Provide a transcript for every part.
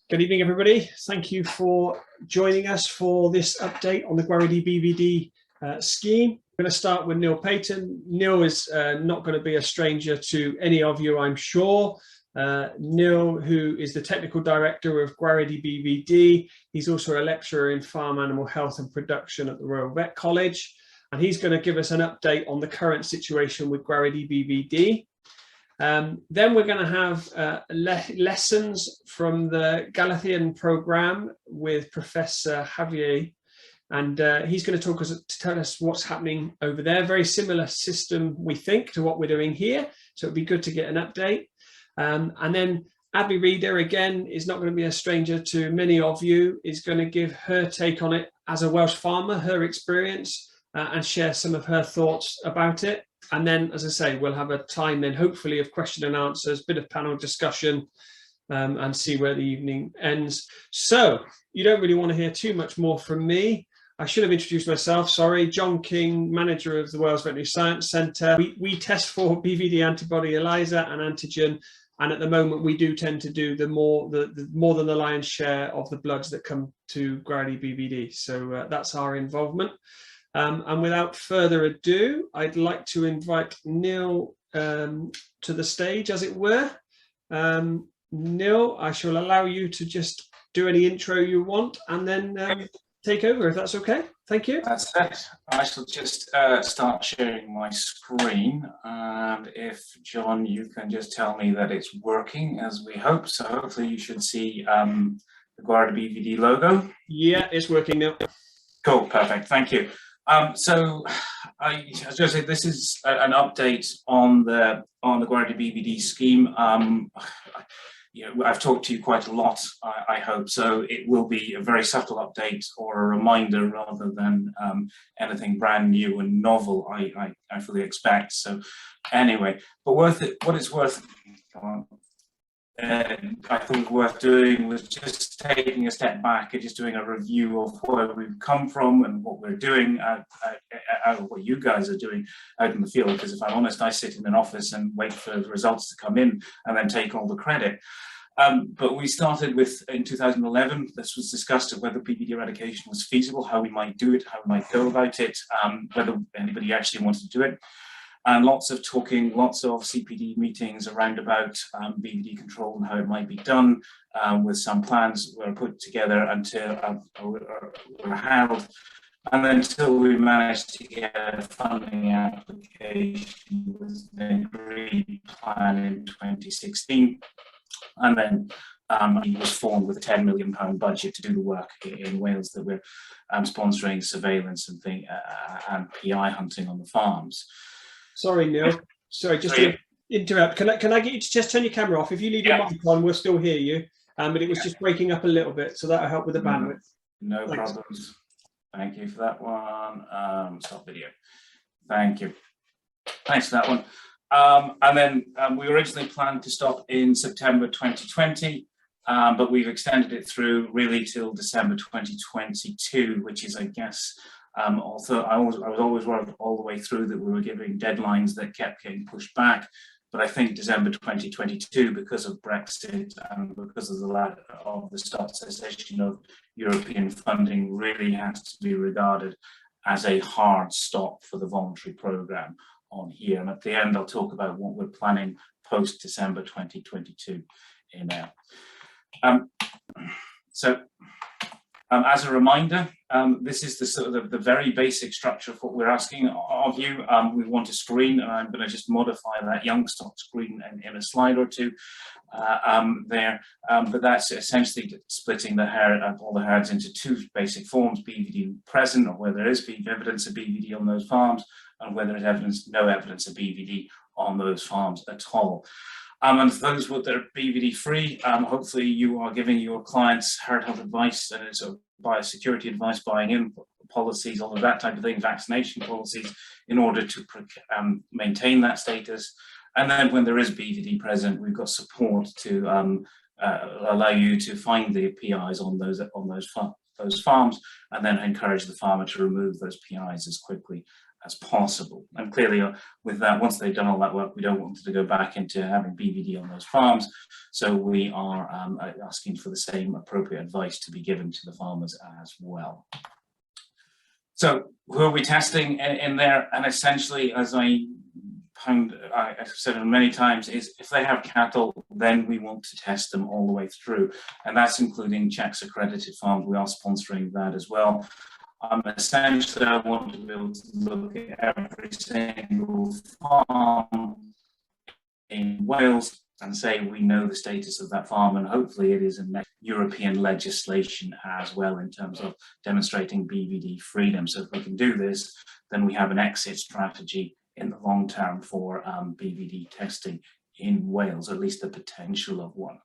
Good evening, everybody. Thank you for joining us for this update on the Gwaredu BVD scheme. I'm going to start with Neil Paton. Neil is not going to be a stranger to any of you, I'm sure. Neil, who is the Technical Director of Gwaredu BVD, he's also a lecturer in farm animal health and production at the Royal Vet College, and he's going to give us an update on the current situation with Gwaredu BVD. Then we're going to have lessons from the Galician program with Professor Javier, and he's going to tell us what's happening over there. Very similar system, we think, to what we're doing here, so it'd be good to get an update. And then Abby Reader, again, is not going to be a stranger to many of you, is going to give her take on it as a Welsh farmer, her experience, and share some of her thoughts about it. And then, as I say, we'll have a time then, hopefully, of question and answers, bit of panel discussion, and see where the evening ends. So you don't really want to hear too much more from me. I should have introduced myself, sorry. John King, manager of the Wales Veterinary Science Centre. We test for BVD antibody ELISA and antigen, and at the moment we do tend to do the more than the lion's share of the bloods that come to Gwaredu BVD. So that's our involvement. And without further ado, I'd like to invite Neil to the stage, as it were. Neil, I shall allow you to just do any intro you want and then take over, if that's okay. Thank you. That's it. I shall just start sharing my screen. And if, John, you can just tell me that it's working, as we hope. So hopefully you should see the Gwaredu BVD logo. Yeah, it's working now. Cool, perfect. Thank you. So I was going to say, this is an update on the Gwaredu BVD scheme. I've talked to you quite a lot, I hope, so it will be a very subtle update or a reminder rather than anything brand new and novel, I fully expect. So anyway, but what it's worth, I think worth doing was just taking a step back and just doing a review of where we've come from and what we're doing, what you guys are doing out in the field. Because if I'm honest, I sit in an office and wait for the results to come in and then take all the credit. But we started with, in 2011, this was discussed of whether BVD eradication was feasible, how we might do it, how we might go about it, whether anybody actually wanted to do it. And lots of talking, lots of CPD meetings around about BVD control and how it might be done, with some plans were put together until were held. And then until we managed to get a funding application with the agreed plan in 2016. And then he was formed with a £10 million budget to do the work in Wales that we're sponsoring surveillance and PI hunting on the farms. Sorry, Neil. Sorry, just to interrupt. Can I get you to just turn your camera off? If you leave your mic on, we'll still hear you. But it was just breaking up a little bit, so that'll help with the bandwidth. No problems. Thank you for that one. Stop video. Thank you. Thanks for that one. And then we originally planned to stop in September 2020, but we've extended it through really till December 2022, which is, I guess, although I was always worried all the way through that we were giving deadlines that kept getting pushed back. But I think December 2022, because of Brexit and because of the stop cessation of European funding, really has to be regarded as a hard stop for the voluntary programme on here. And at the end, I'll talk about what we're planning post December 2022 in there. As a reminder, this is the sort of the very basic structure of what we're asking of you. We want a screen, and I'm going to just modify that Youngstock screen in a slide or two there. But that's essentially splitting all the herds into two basic forms: BVD present, or where there is evidence of BVD on those farms, and where there is no evidence of BVD on those farms at all. And for those that are BVD free, hopefully you are giving your clients herd health advice and sort of biosecurity advice, buying in policies, all of that type of thing, vaccination policies, in order to maintain that status. And then when there is BVD present, we've got support to allow you to find the PIs on those farms, and then encourage the farmer to remove those PIs as quickly as possible. And clearly with that, once they've done all that work, we don't want to go back into having BVD on those farms. So we are asking for the same appropriate advice to be given to the farmers as well. So who are we testing in there? And essentially, as I've said many times, is if they have cattle, then we want to test them all the way through. And that's including CHeCS accredited farms. We are sponsoring that as well. Essentially, I want to be able to look at every single farm in Wales and say we know the status of that farm, and hopefully it is in European legislation as well in terms of demonstrating BVD freedom. So if we can do this, then we have an exit strategy in the long term for BVD testing in Wales, or at least the potential of one.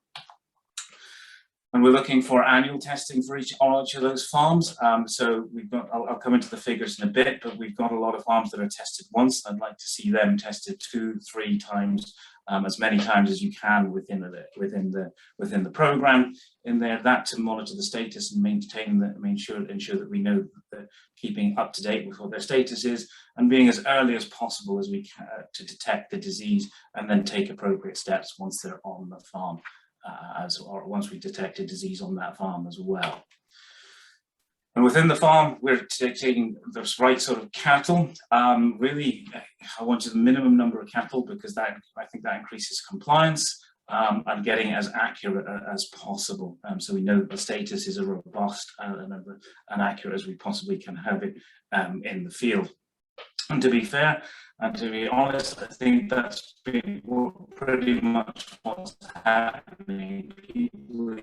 And we're looking for annual testing for each of those farms. So we've got, I'll come into the figures in a bit, but we've got a lot of farms that are tested once. I'd like to see them tested 2-3 times, as many times as you can within the program in there. That to monitor the status and maintain that, ensure that we know that keeping up to date with what their status is, and being as early as possible as we can to detect the disease and then take appropriate steps once they're on the farm. Or once we detect a disease on that farm as well. And within the farm, we're taking the right sort of cattle. Really, I wanted the minimum number of cattle because I think that increases compliance and getting as accurate as possible. So we know that the status is as robust and accurate as we possibly can have it in the field. And to be fair, and to be honest, I think that's been pretty much what's happening. People are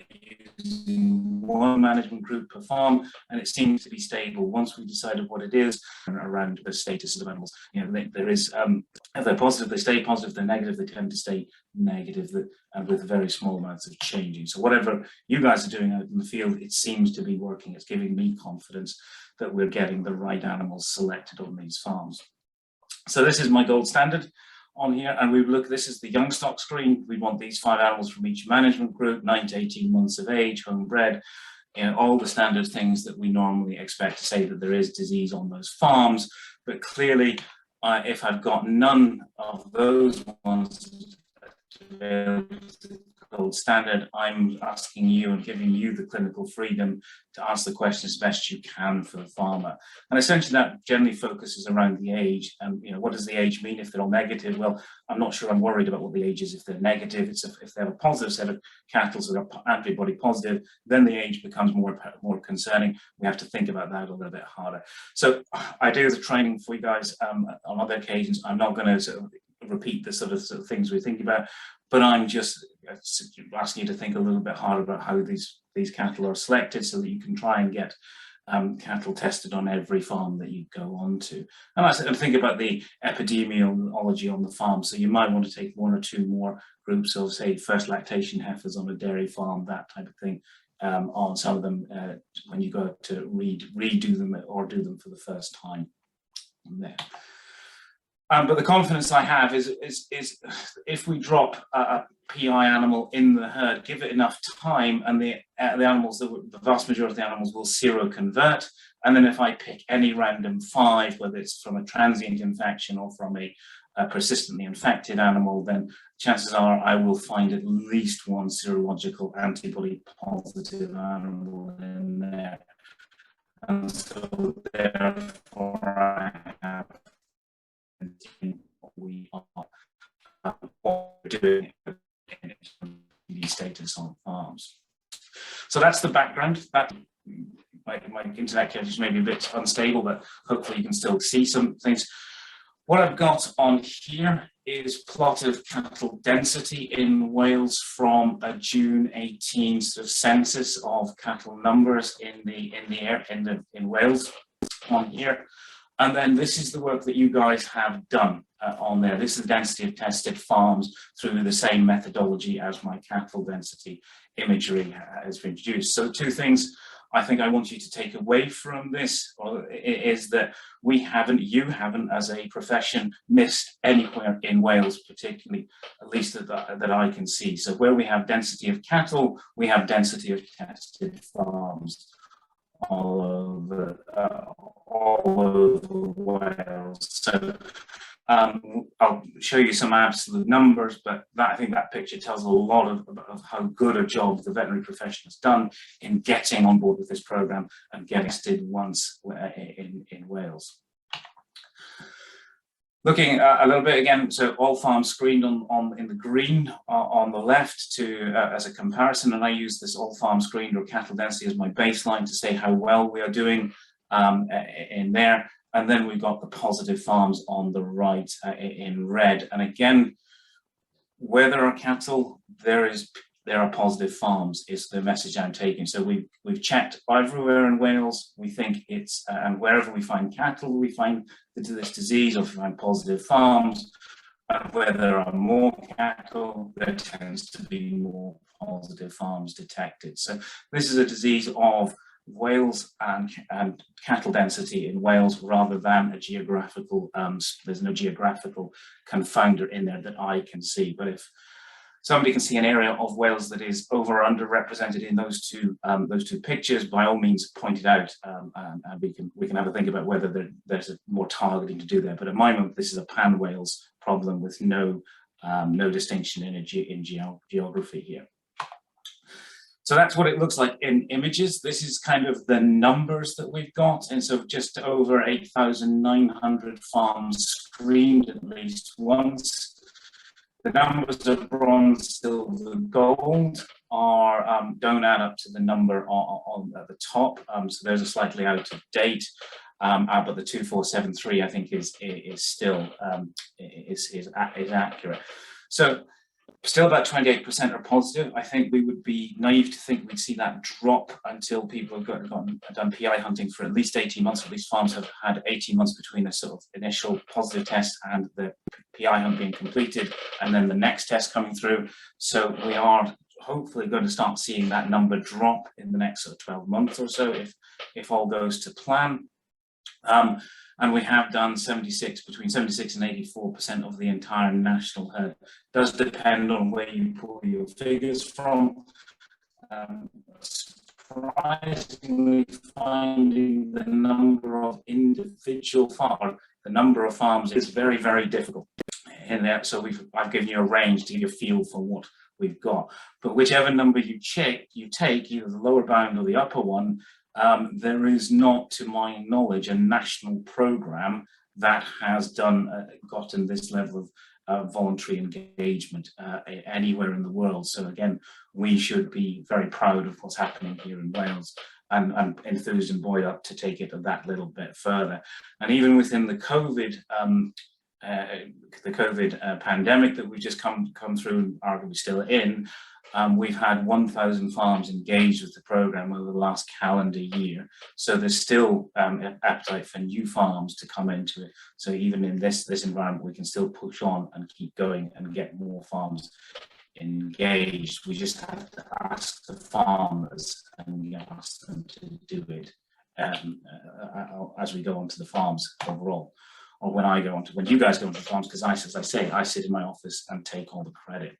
using one management group per farm, and it seems to be stable. Once we decided what it is around the status of animals, you know, there is, if they're positive, they stay positive. If they're negative, they tend to stay negative, and with very small amounts of changing. So whatever you guys are doing out in the field, it seems to be working. It's giving me confidence that we're getting the right animals selected on these farms. So this is my gold standard on here, and we look, this is the young stock screen. We want these 5 animals from each management group, 9 to 18 months of age, homebred, you know, all the standard things that we normally expect to say that there is disease on those farms. But clearly, if I've got none of those ones gold standard, I'm asking you and giving you the clinical freedom to ask the question as best you can for the farmer. And essentially that generally focuses around the age. And you know, what does the age mean if they're all negative? Well, I'm not sure I'm worried about what the age is if they're negative. It's if they have a positive set of cattle that are antibody positive, then the age becomes more concerning. We have to think about that a little bit harder. So I do the training for you guys on other occasions. I'm not going to sort of repeat the sort of things we're thinking about, but I'm just asking you to think a little bit harder about how these cattle are selected so that you can try and get cattle tested on every farm that you go on to. And I think about the epidemiology on the farm. So you might want to take 1 or 2 more groups of, say, first lactation heifers on a dairy farm, that type of thing, on some of them when you go to redo them or do them for the first time there. But the confidence I have is if we drop a PI animal in the herd, give it enough time, and the animals, the vast majority of the animals will seroconvert. And then if I pick any random 5, whether it's from a transient infection or from a persistently infected animal, then chances are I will find at least 1 serological antibody positive animal in there. And so therefore I have we are what we're doing in these status on farms. So that's the background. That my internet connection may be a bit unstable, but hopefully you can still see some things. What I've got on here is plot of cattle density in Wales from a June 18 sort of census of cattle numbers in Wales on here. And then this is the work that you guys have done on there. This is the density of tested farms through the same methodology as my cattle density imagery has been produced. So 2 things I think I want you to take away from this is that you haven't as a profession missed anywhere in Wales, particularly, at least that I can see. So where we have density of cattle, we have density of tested farms. all over Wales. So I'll show you some absolute numbers, but I think that picture tells a lot of how good a job the veterinary profession has done in getting on board with this program and getting started once in Wales. Looking a little bit again, so all farms screened in the green on the left as a comparison, and I use this all farm screened or cattle density as my baseline to say how well we are doing in there. And then we've got the positive farms on the right in red. And again, where there are cattle, there are positive farms is the message I'm taking. So we've checked everywhere in Wales. We think it's and wherever we find cattle, we find this disease, or we find positive farms. And where there are more cattle, there tends to be more positive farms detected. So this is a disease of Wales and cattle density in Wales rather than a geographical, there's no geographical confounder in there that I can see. But if somebody can see an area of Wales that is over or underrepresented in those two pictures, by all means point it out, and we can have a think about whether there's more targeting to do there. But at my moment, this is a pan Wales problem with no distinction in geography here. So that's what it looks like in images. This is kind of the numbers that we've got. And so just over 8,900 farms screened at least once. The numbers of bronze, silver, gold don't add up to the number at the top. So those are slightly out of date. But the 2473, I think, is still accurate. So still about 28% are positive. I think we would be naive to think we'd see that drop until people have done PI hunting for at least 18 months. At least farms have had 18 months between a sort of initial positive test and the PI hunt being completed, and then the next test coming through. So we are hopefully going to start seeing that number drop in the next sort of 12 months or so, if all goes to plan. And we have done between 76 and 84% of the entire national herd. Does depend on where you pull your figures from. Surprisingly, finding the number of individual farms, the number of farms is very, very difficult in there. So I've given you a range to give you a feel for what we've got. But whichever number you take, either the lower bound or the upper one, there is not, to my knowledge, a national program that has gotten this level of voluntary engagement anywhere in the world. So again, we should be very proud of what's happening here in Wales, and enthused and buoyed up to take it that little bit further. And even within the COVID pandemic that we've just come through and arguably still in, we've had 1,000 farms engaged with the program over the last calendar year. So there's still appetite for new farms to come into it. So even in this environment, we can still push on and keep going and get more farms engaged. We just have to ask the farmers and ask them to do it as we go onto the farms overall, or when you guys go onto the farms, because as I say, I sit in my office and take all the credit.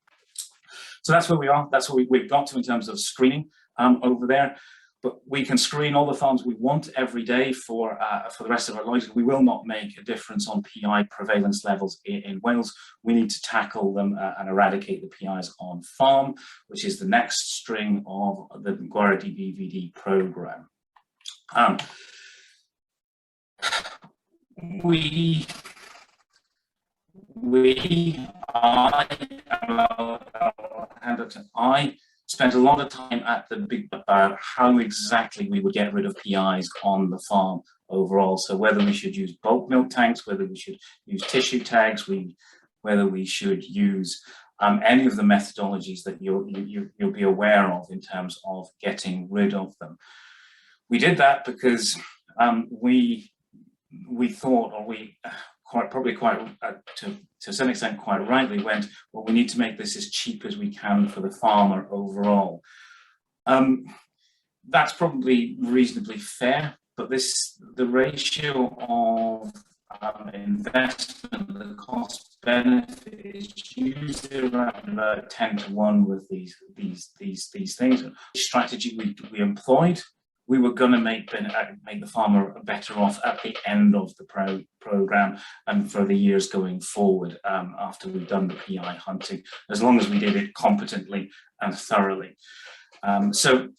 So that's where we are. That's what we've got to in terms of screening over there. But we can screen all the farms we want every day for the rest of our lives. We will not make a difference on PI prevalence levels in Wales. We need to tackle them and eradicate the PIs on farm, which is the next string of the Gwaredu BVD program. I spent a lot of time at the big about how exactly we would get rid of PIs on the farm overall. So whether we should use bulk milk tanks, whether we should use tissue tags, whether we should use any of the methodologies that you'll be aware of in terms of getting rid of them. We did that because we thought, or to some extent quite rightly went, well, we need to make this as cheap as we can for the farmer overall. That's probably reasonably fair, but the ratio of investment, the cost benefit is usually around about 10 to 1 with these things. The strategy we employed we were going to make the farmer better off at the end of the program and for the years going forward after we've done the PI hunting, as long as we did it competently and thoroughly. So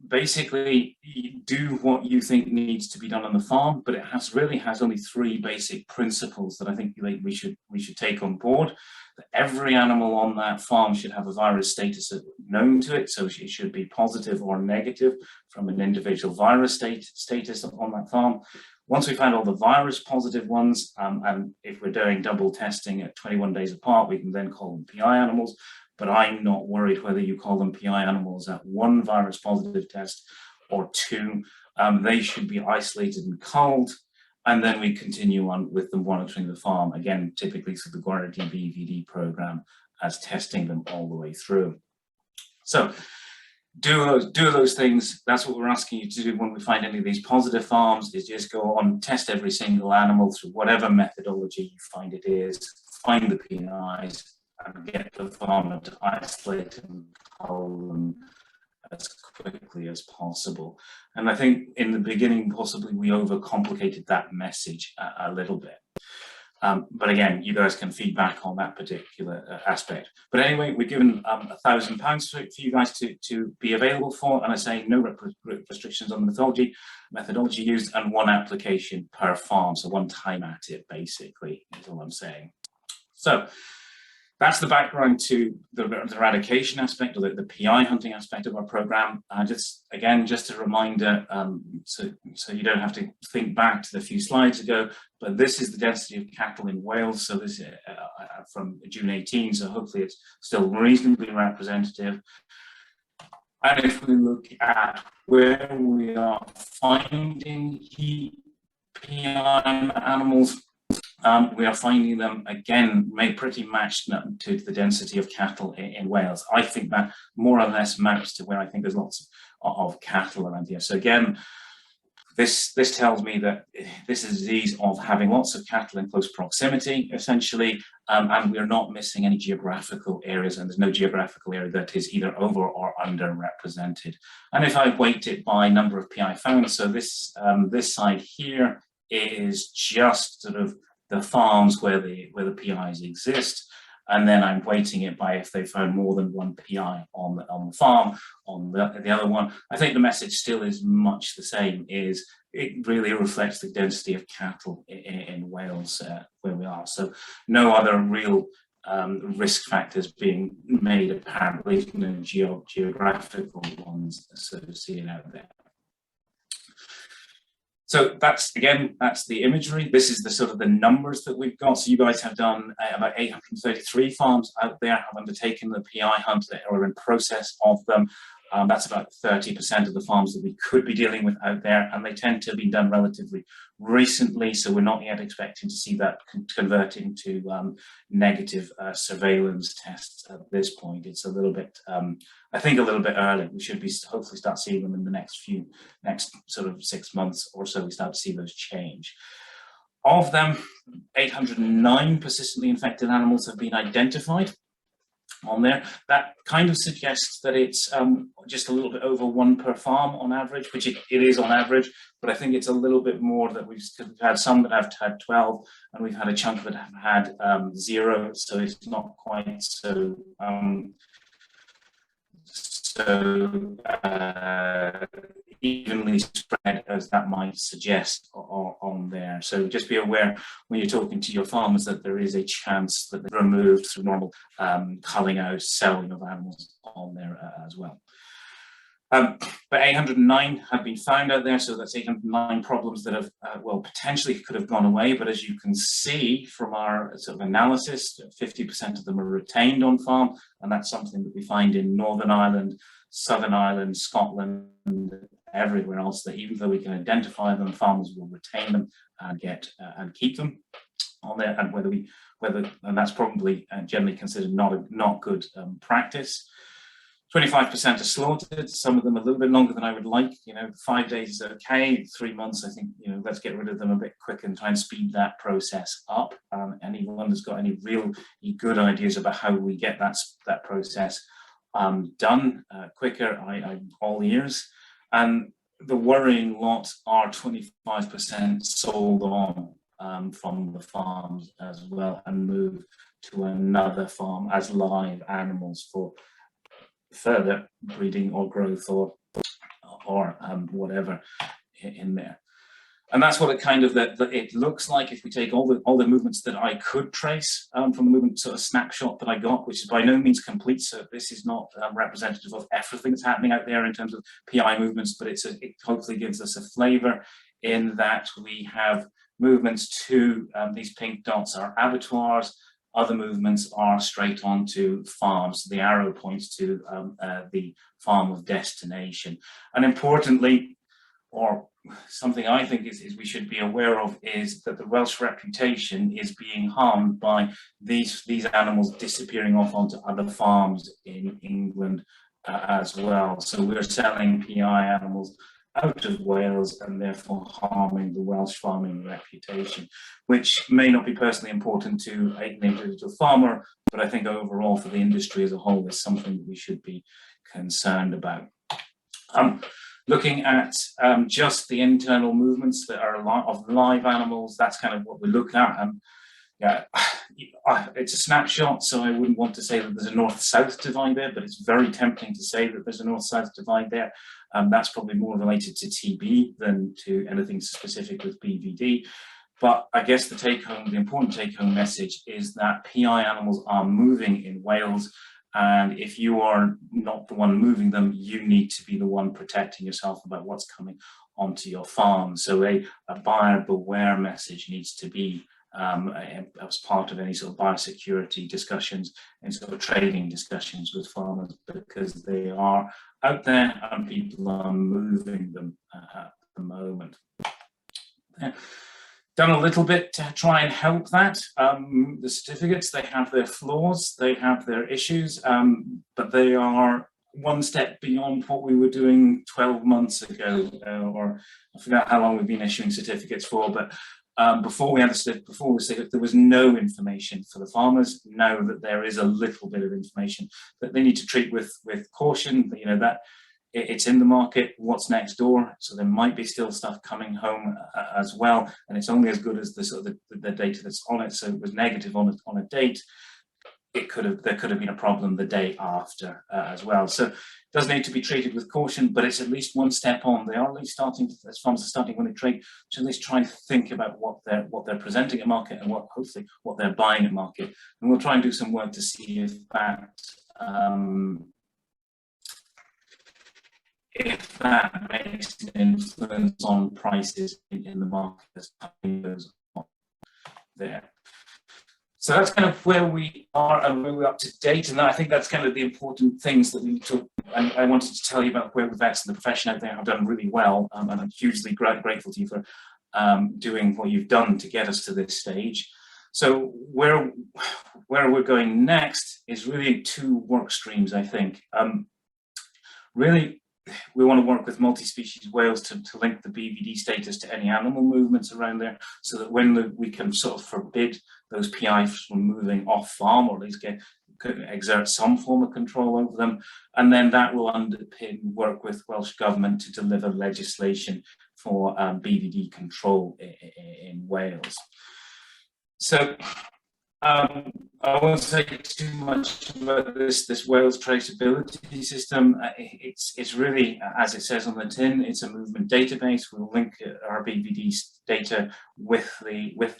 basically, do what you think needs to be done on the farm, but it really has only 3 basic principles that I think we should take on board. That every animal on that farm should have a virus status known to it, so it should be positive or negative from an individual virus status on that farm. Once we find all the virus positive ones, and if we're doing double testing at 21 days apart, we can then call them PI animals. But I'm not worried whether you call them PI animals at 1 virus positive test or 2. They should be isolated and culled, and then we continue on with the monitoring the farm, again, typically through the Gwaredu BVD program, as testing them all the way through. So do those things. That's what we're asking you to do when we find any of these positive farms, is just go on, test every single animal through whatever methodology you find it is, find the PIs, and get the farmer to isolate and cull them as quickly as possible. And I think in the beginning, possibly we overcomplicated that message a little bit. But again, you guys can feedback on that particular aspect. But anyway, we've given £1,000 for you guys to be available for, and I say no restrictions on the methodology used, and 1 application per farm, so 1 time at it, basically, is all I'm saying. So that's the background to the eradication aspect, or the PI hunting aspect of our program. Just a reminder, so you don't have to think back to the few slides ago, but this is the density of cattle in Wales. So this is from June 18, so hopefully it's still reasonably representative. And if we look at where we are finding PI animals, we are finding them, again, pretty matched to the density of cattle in Wales. I think that more or less maps to where I think there's lots of cattle around here. So again, this tells me that this is a disease of having lots of cattle in close proximity, essentially, and we're not missing any geographical areas, and there's no geographical area that is either over or underrepresented. And if I weight it by number of PI found, so this side here is just sort of the farms where the PIs exist, and then I'm weighting it by if they found more than 1 PI on the farm. On the other one, I think the message still is much the same, is it really reflects the density of cattle in Wales where we are. So no other real risk factors being made, apparently, no geographical ones associated out there. So that's the imagery. This is the sort of the numbers that we've got. So you guys have done about 833 farms out there, have undertaken the PI hunt, that are in process of them. That's about 30% of the farms that we could be dealing with out there, and they tend to have been done relatively recently, so we're not yet expecting to see that convert into negative surveillance tests at this point. It's a little bit, I think, a little bit early. We should be hopefully start seeing them in the next sort of 6 months or so. We start to see those change. Of them, 809 persistently infected animals have been identified on there. That kind of suggests that it's just a little bit over 1 per farm on average, which it is on average, but I think it's a little bit more that we've had some that have had 12, and we've had a chunk that have had 0, so it's not quite so evenly spread as that might suggest on there. So just be aware when you're talking to your farmers that there is a chance that they're removed through normal culling out, selling of animals on there as well. But 809 have been found out there, so that's 809 problems that have, well, potentially could have gone away, but as you can see from our sort of analysis, 50% of them are retained on farm, and that's something that we find in Northern Ireland, Southern Ireland, Scotland, everywhere else, that even though we can identify them, farmers will retain them and and keep them on there, and and that's probably generally considered not good practice. 25% are slaughtered, some of them a little bit longer than I would like. 5 days is okay, 3 months, I think, let's get rid of them a bit quicker and try and speed that process up. Anyone that's got any good ideas about how we get that process done quicker, I'm all ears. And the worrying lot are 25% sold on from the farms as well and moved to another farm as live animals for further breeding or growth or whatever in there. And that's what it kind of it looks like if we take all the movements that I could trace from the movement sort of snapshot that I got, which is by no means complete. So this is not representative of everything that's happening out there in terms of PI movements, but it hopefully gives us a flavor in that we have movements to these pink dots are abattoirs. Other movements are straight on to farms. The arrow points to the farm of destination. And importantly, or something I think is we should be aware of, is that the Welsh reputation is being harmed by these animals disappearing off onto other farms in England as well. So we're selling PI animals out of Wales and therefore harming the Welsh farming reputation, which may not be personally important to an individual farmer, but I think overall for the industry as a whole is something that we should be concerned about. Looking at just the internal movements that are of live animals, that's kind of what we look at. Yeah, it's a snapshot, so I wouldn't want to say that there's a north-south divide there, but it's very tempting to say that there's a north-south divide there. That's probably more related to TB than to anything specific with BVD. But I guess the important take-home message is that PI animals are moving in Wales. And if you are not the one moving them, you need to be the one protecting yourself about what's coming onto your farm. So a buyer beware message needs to be as part of any sort of biosecurity discussions and sort of trading discussions with farmers, because they are out there and people are moving them at the moment. Done a little bit to try and help that. The certificates, they have their flaws, they have their issues, but they are one step beyond what we were doing 12 months ago, or I forgot how long we've been issuing certificates for, but before we had there was no information for the farmers. Now that there is a little bit of information that they need to treat with caution, you know, that it's in the market, what's next door, so there might be still stuff coming home as well, and it's only as good as the sort of the data that's on it. So it was negative on a date, there could have been a problem the day after as well. So it does need to be treated with caution, but it's at least one step on. They are at least starting, as farmers are starting when they trade, to at least try and think about what they're presenting at market and hopefully what they're buying at market. And we'll try and do some work to see if that makes an influence on prices in the market as time goes on there. So that's kind of where we are and where we're up to date. And I think that's kind of the important things that we took. I wanted to tell you about where the vets and the profession out there have done really well. And I'm hugely grateful to you for doing what you've done to get us to this stage. So where we're going next is really two work streams, I think. Really, we want to work with multi-species whales to link the BVD status to any animal movements around there, so that when we can sort of forbid those PIs from moving off farm, or at least exert some form of control over them, and then that will underpin work with Welsh Government to deliver legislation for BVD control in Wales. So I won't say too much about this Wales traceability system. It's really, as it says on the tin, it's a movement database. We'll link our BVD data with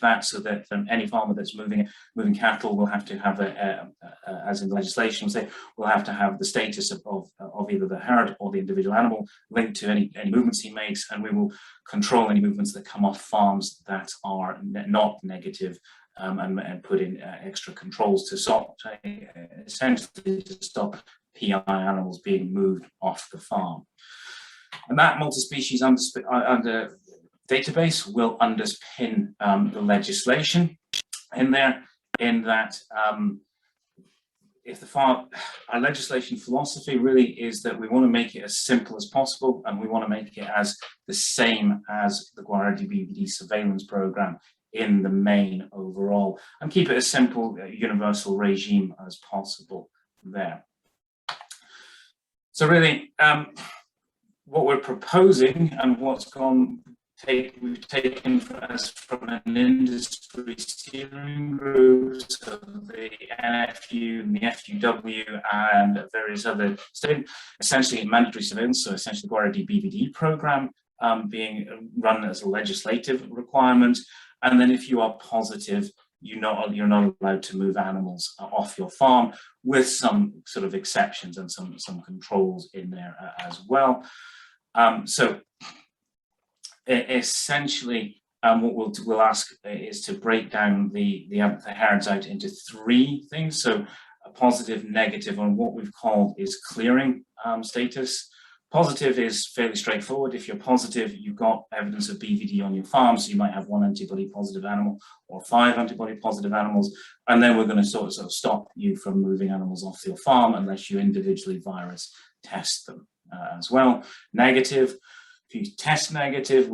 that, so that any farmer that's moving cattle will have to have as in legislation say, will have to have the status of either the herd or the individual animal linked to any movements he makes, and we will control any movements that come off farms that are not negative. And put in extra controls to stop, essentially to stop PI animals being moved off the farm. And that multi-species under database will underpin the legislation in there, in that our legislation philosophy really is that we want to make it as simple as possible, and we want to make it as the same as the Gwaredu BVD surveillance program in the main overall, and keep it as simple, universal regime as possible there. So really, what we're proposing and what's we've taken from an industry steering group, so the NFU and the FUW and various other essentially mandatory surveillance, so essentially the Gwaredu BVD program being run as a legislative requirement. And then if you are positive, you're not allowed to move animals off your farm, with some sort of exceptions and some controls in there as well. So essentially, what we'll ask is to break down the herds out into three things. So a positive, negative, and what we've called is clearing status. Positive is fairly straightforward. If you're positive, you've got evidence of BVD on your farm, so you might have 1 antibody positive animal or 5 antibody positive animals, and then we're going to sort of stop you from moving animals off your farm unless you individually virus test them as well. Negative, if you test negative,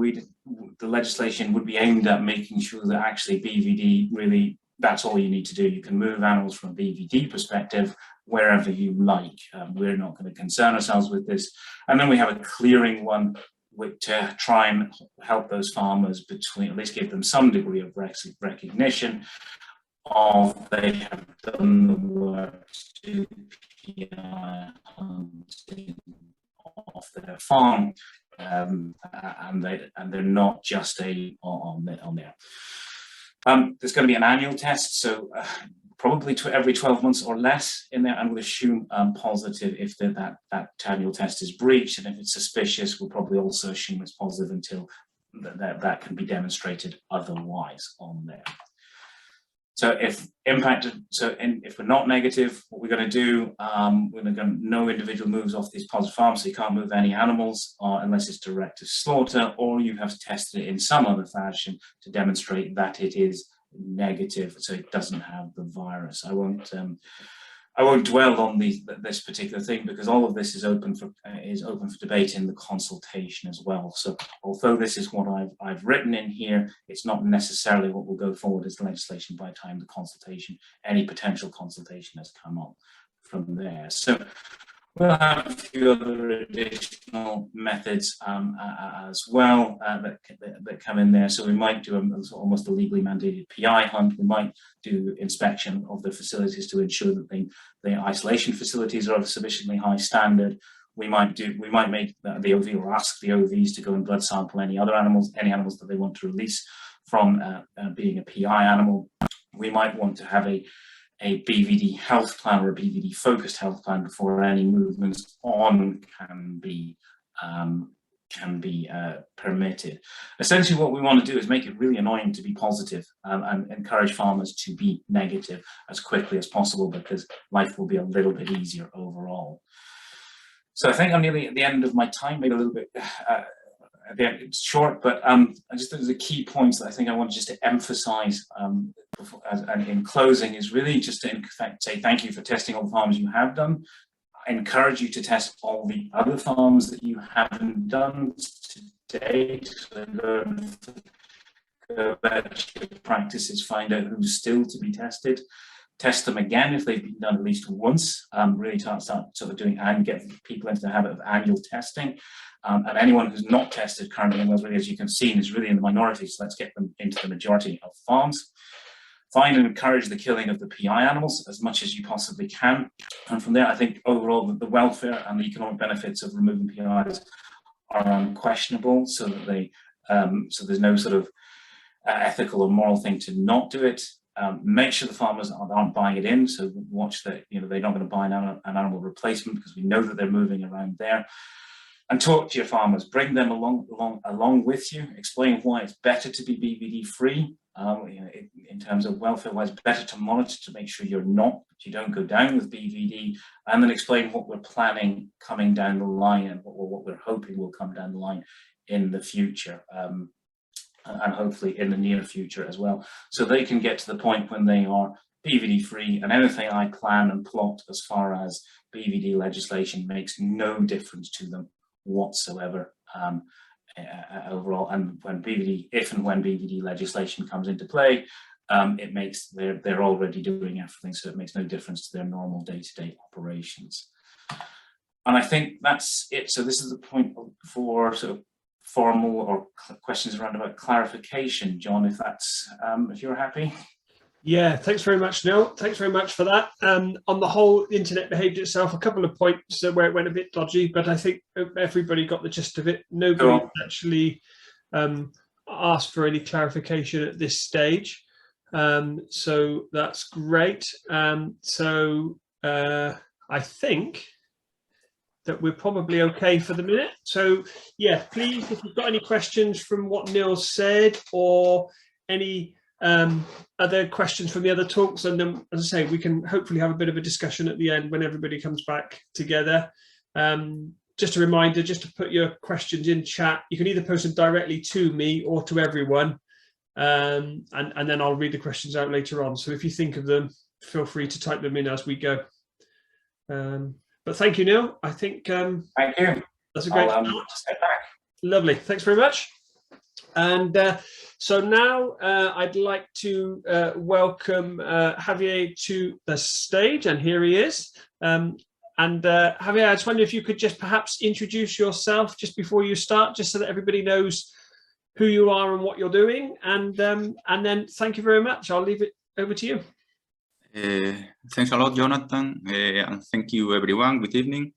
the legislation would be aimed at making sure that actually BVD really, that's all you need to do. You can move animals from a BVD perspective wherever you like. We're not going to concern ourselves with this. And then we have a clearing one to try and help those farmers at least give them some degree of recognition of they have done the work to PI hunting off their farm, and they're not just on there. There's going to be an annual test, so probably every 12 months or less in there, and we'll assume positive if that annual test is breached, and if it's suspicious, we'll probably also assume it's positive until that can be demonstrated otherwise on there. So if we're not negative, what we're going to do, no individual moves off these positive farms, so you can't move any animals unless it's direct to slaughter, or you have tested it in some other fashion to demonstrate that it is negative, so it doesn't have the virus. I won't dwell on this particular thing, because all of this is open for debate in the consultation as well. So although this is what I've written in here, it's not necessarily what will go forward as legislation by the time the consultation, any potential consultation, has come up from there. So we'll have a few other additional methods as well that come in there. So we might do almost a legally mandated PI hunt. We might do inspection of the facilities to ensure that the isolation facilities are of a sufficiently high standard. We might make the OV, or ask the OVs to go and blood sample any animals that they want to release from being a PI animal. We might want to have a BVD health plan or a BVD focused health plan before any movements on can be permitted. Essentially, what we want to do is make it really annoying to be positive and encourage farmers to be negative as quickly as possible, because life will be a little bit easier overall. So I think I'm nearly at the end of my time, maybe a little bit it's short, but just the key points that I think I want just to emphasize and in closing is really just to in fact say thank you for testing all the farms you have done. I encourage you to test all the other farms that you haven't done to date, so learn about your practices, find out who's still to be tested. Test them again if they've been done at least once, really start sort of doing and get people into the habit of annual testing. And anyone who's not tested currently in Wales, really, as you can see, is really in the minority, so let's get them into the majority of farms. Find and encourage the killing of the PI animals as much as you possibly can. And from there, I think overall the welfare and the economic benefits of removing PIs are unquestionable, so that so there's no sort of ethical or moral thing to not do it. Make sure the farmers aren't buying it in, so watch that they're not going to buy an animal replacement, because we know that they're moving around there. And talk to your farmers, bring them along with you, explain why it's better to be BVD free. In terms of welfare, why it's better to monitor to make sure you don't go down with BVD, and then explain what we're planning coming down the line and what we're hoping will come down the line in the future. And hopefully in the near future as well, so they can get to the point when they are BVD free, and anything I plan and plot as far as BVD legislation makes no difference to them whatsoever overall. And if and when BVD legislation comes into play, they're already doing everything, so it makes no difference to their normal day-to-day operations. I think that's it. So this is the point for sort of formal or questions around about clarification, John, if that's, if you're happy. Yeah, thanks very much, Neil. Thanks very much for that. On the whole internet behaviour itself, a couple of points where it went a bit dodgy, but I think everybody got the gist of it. Nobody actually asked for any clarification at this stage. So that's great. I think that we're probably okay for the minute. So yeah, please, if you've got any questions from what Neil said or any other questions from the other talks, and then, as I say, we can hopefully have a bit of a discussion at the end when everybody comes back together. Just a reminder, just to put your questions in chat. You can either post them directly to me or to everyone, and then I'll read the questions out later on. So if you think of them, feel free to type them in as we go. But thank you, Neil. I think thank you. That's a great step back. Lovely. Thanks very much. And so now I'd like to welcome Javier to the stage, and here he is. Javier, I just wonder if you could just perhaps introduce yourself just before you start, just so that everybody knows who you are and what you're doing. And then thank you very much. I'll leave it over to you. Thanks a lot, Jonathan, and thank you, everyone. Good evening.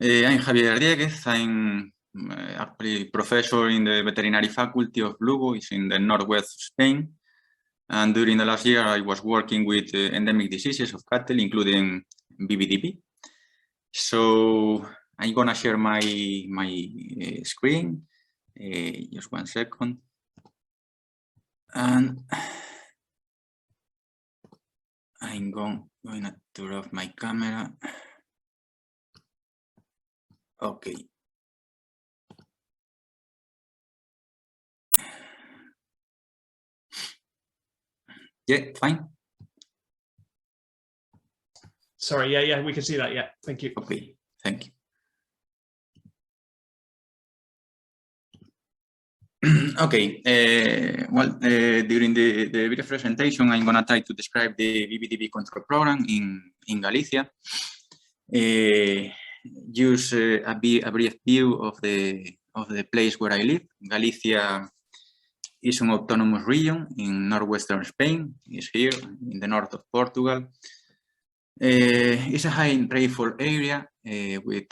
I'm Javier Diéguez. I'm actually professor in the Veterinary Faculty of Lugo. It's in the northwest of Spain. And during the last year, I was working with endemic diseases of cattle, including BVD. So I'm gonna share my screen. Just 1 second. And I'm going to turn off my camera. Okay. Yeah, fine. Sorry, yeah, we can see that. Yeah, thank you. Okay, thank you. Okay, during the brief presentation, I'm going to try to describe the BVD control program in Galicia. Use a brief view of the place where I live. Galicia is an autonomous region in northwestern Spain. It's here in the north of Portugal. It's a high rainfall area with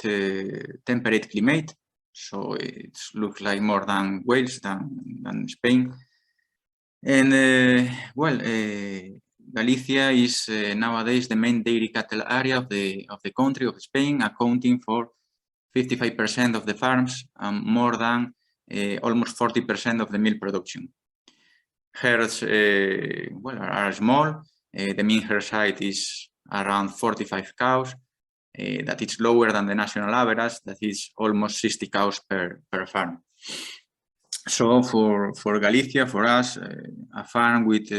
temperate climate. So it looks like more than Wales than Spain. And Galicia is nowadays the main dairy cattle area of the country of Spain, accounting for 55% of the farms and more than almost 40% of the milk production. Herds are small. The mean herd size is around 45 cows. That is lower than the national average, that is almost 60 cows per farm. So for Galicia, for us, a farm with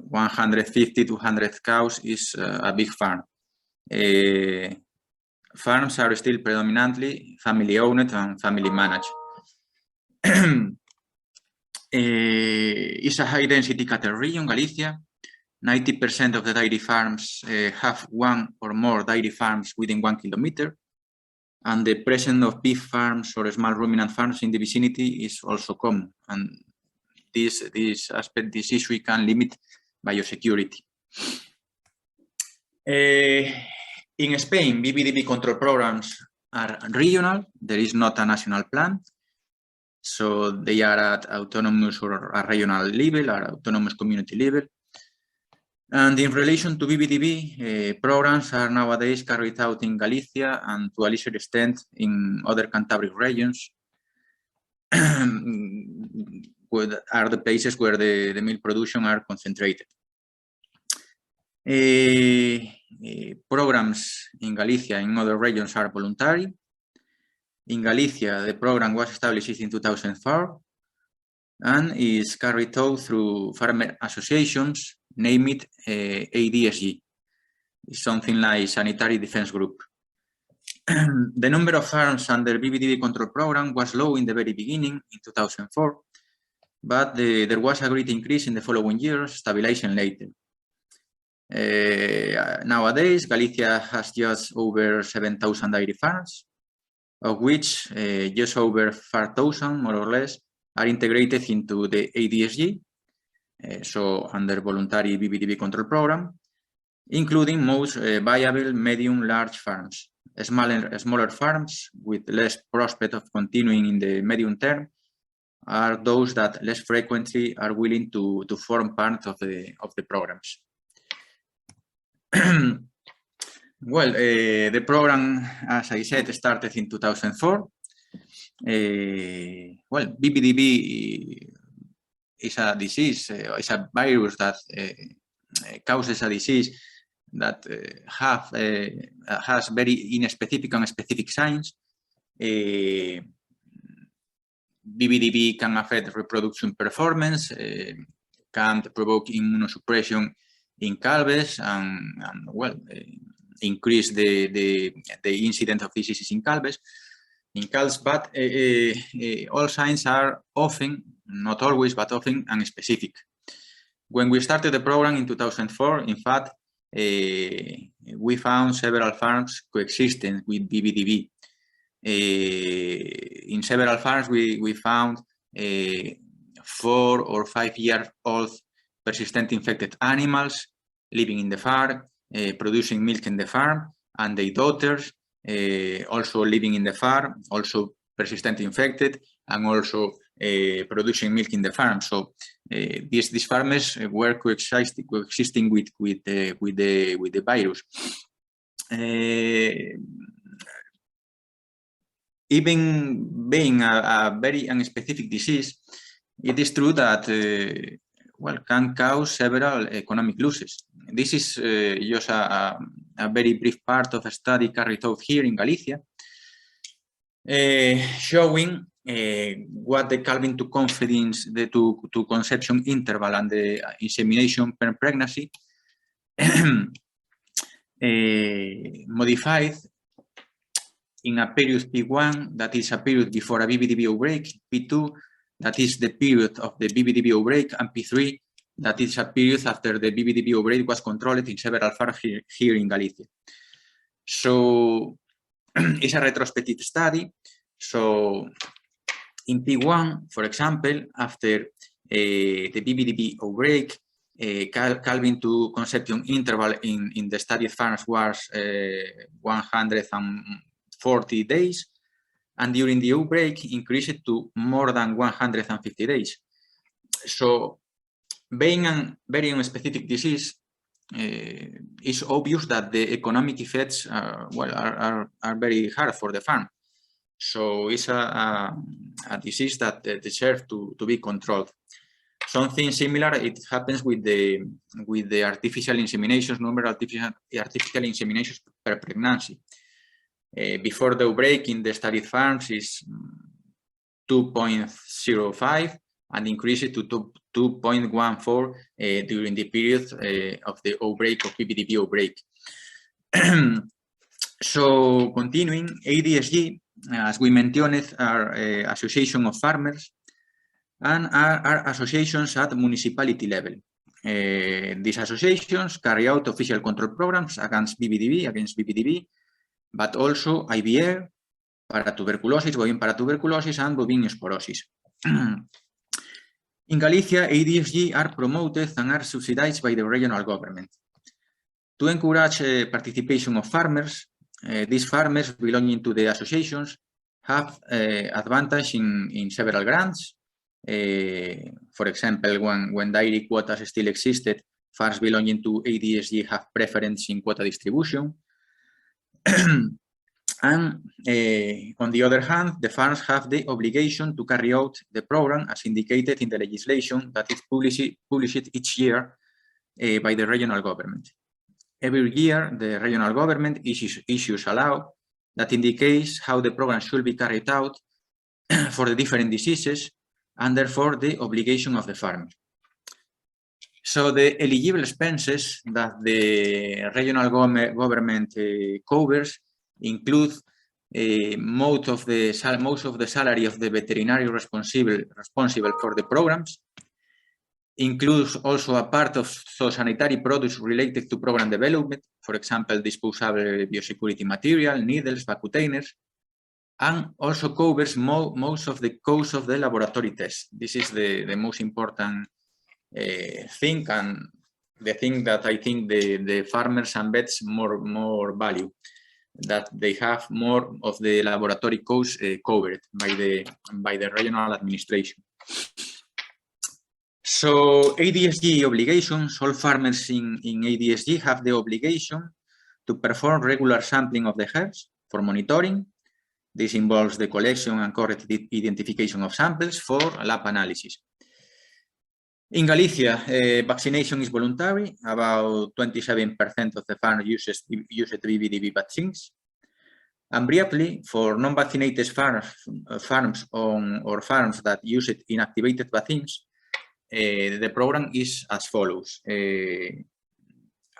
150 to 100 cows is a big farm. Farms are still predominantly family owned and family managed. It's a high density cattle region, Galicia. 90% of the dairy farms have one or more dairy farms within 1 kilometer. And the presence of beef farms or small ruminant farms in the vicinity is also common. And this issue can limit biosecurity. In Spain, BVD control programs are regional. There is not a national plan. So they are at autonomous or a regional level or autonomous community level. And in relation to BVD, programs are nowadays carried out in Galicia and to a lesser extent in other Cantabric regions, where are the places where the milk production are concentrated. Programs in Galicia in other regions are voluntary. In Galicia, the program was established in 2004 and is carried out through farmer associations, name it ADSG. It's something like Sanitary Defense Group. The number of farms under BVD control program was low in the very beginning in 2004, but there was a great increase in the following years, stabilizing later. Nowadays, Galicia has just over 7,000 dairy farms, of which just over 4,000, more or less, are integrated into the ADSG, so under voluntary BVDB control program, including most viable medium-large farms. Smaller farms with less prospect of continuing in the medium term are those that less frequently are willing to form part of the programs. Well, the program, as I said, started in 2004. Well, BVDB is a disease, it's a virus that causes a disease that has very inspecific and specific signs. BVDB can affect reproduction performance, can provoke immunosuppression in calves, and well, increase the incidence of diseases in calves. But all signs are often, not always, but often unspecific. When we started the program in 2004, in fact, we found several farms coexisting with BVDB. In several farms, we found 4 or 5 year old persistent infected animals living in the farm, producing milk in the farm, and their daughters also living in the farm, also persistent infected, and also producing milk in the farm. So these farmers were coexisting with the virus. Even being a very unspecific disease, it is true that well, can cause several economic losses. This is just a very brief part of a study carried out here in Galicia, showing what the calving to confidence, the to conception interval, and the insemination per pregnancy modified in a period P1, that is a period before a BVDB outbreak, P2, that is the period of the BVDB outbreak, and P3, that is a period after the BVDB outbreak was controlled in several farms here in Galicia. So it's a retrospective study. So in P1, for example, after the BVDB outbreak, calving to conception interval in the studied farms was 140 days, and during the outbreak increased to more than 150 days. So being a very unspecific disease, it's obvious that the economic effects are very hard for the farm. So it's a disease that deserves to be controlled. Something similar, it happens with the artificial inseminations, number of artificial inseminations per pregnancy. Before the outbreak in the studied farms is 2.05 and increased to 2.14 during the period of the outbreak of BVDB outbreak. So continuing, ADSG, as we mentioned, are association of farmers and are associations at municipality level. These associations carry out official control programs against BVDB, but also IBR, paratuberculosis, bovine paratuberculosis, and bovine sporosis. In Galicia, ADSG are promoted and are subsidized by the regional government. To encourage participation of farmers, these farmers belonging to the associations have advantage in several grants. For example, when dairy quotas still existed, farms belonging to ADSG have preference in quota distribution. And on the other hand, the farms have the obligation to carry out the program as indicated in the legislation that is published each year by the regional government. Every year, the regional government issues a law that indicates how the program should be carried out for the different diseases, and therefore the obligation of the farmer. So the eligible expenses that the regional government covers include most of the salary of the veterinary responsible for the programs, includes also a part of sanitary products related to program development, for example, disposable biosecurity material, needles, vacutainers, and also covers most of the cost of the laboratory test. This is the most important thing, and the thing that I think the farmers and vets more value, that they have more of the laboratory costs covered by the regional administration. So ADSG obligations, all farmers in ADSG have the obligation to perform regular sampling of the herds for monitoring. This involves the collection and correct identification of samples for lab analysis. In Galicia, vaccination is voluntary. About 27% of the farms use BVD vaccines. And briefly, for non-vaccinated farms or farms that use inactivated vaccines, the program is as follows.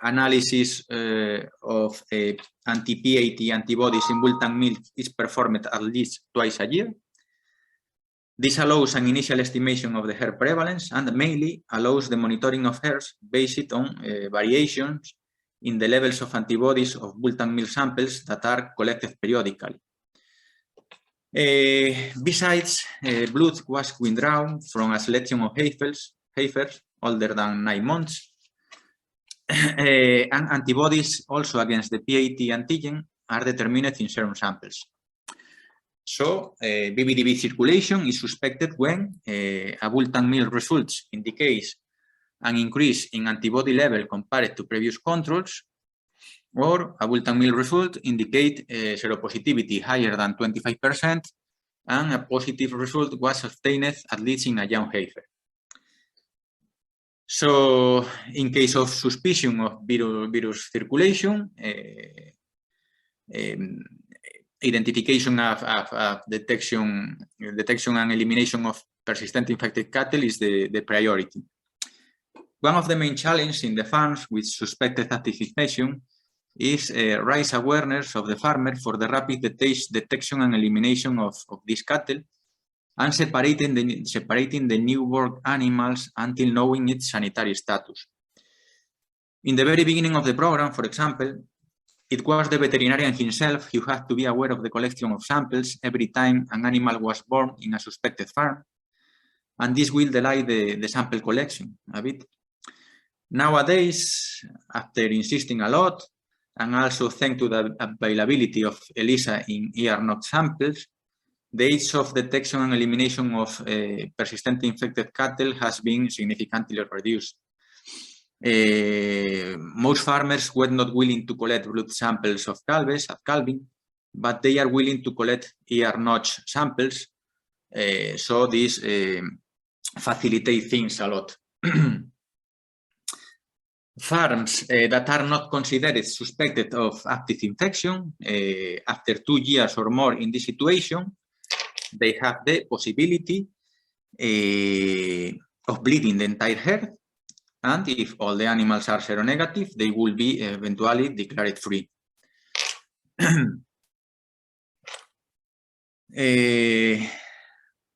Analysis of anti-PAT antibodies in bulk milk is performed at least twice a year. This allows an initial estimation of the herd prevalence and mainly allows the monitoring of herds based on variations in the levels of antibodies of bulk milk samples that are collected periodically. Besides, blood was withdrawn from a selection of heifers older than 9 months, and antibodies also against the PAT antigen are determined in serum samples. So, BVDB circulation is suspected when a bulk milk results indicates an increase in antibody level compared to previous controls, or a bulk milk result indicate seropositivity higher than 25%, and a positive result was obtained at least in a young heifer. So, in case of suspicion of virus circulation, identification of detection and elimination of persistent infected cattle is the priority. One of the main challenges in the farms with suspected active infection is raise awareness of the farmer for the rapid detection and elimination of these cattle, and separating the newborn animals until knowing its sanitary status. In the very beginning of the program, for example, it was the veterinarian himself who had to be aware of the collection of samples every time an animal was born in a suspected farm, and this will delay the sample collection a bit. Nowadays, after insisting a lot, and also thanks to the availability of ELISA in ER0 samples, the age of detection and elimination of persistent infected cattle has been significantly reduced. Most farmers were not willing to collect blood samples of calves at calving, but they are willing to collect ER0 samples, so this facilitates things a lot. Farms that are not considered suspected of active infection, after 2 years or more in this situation, they have the possibility of bleeding the entire herd, and if all the animals are seronegative, they will be eventually declared free.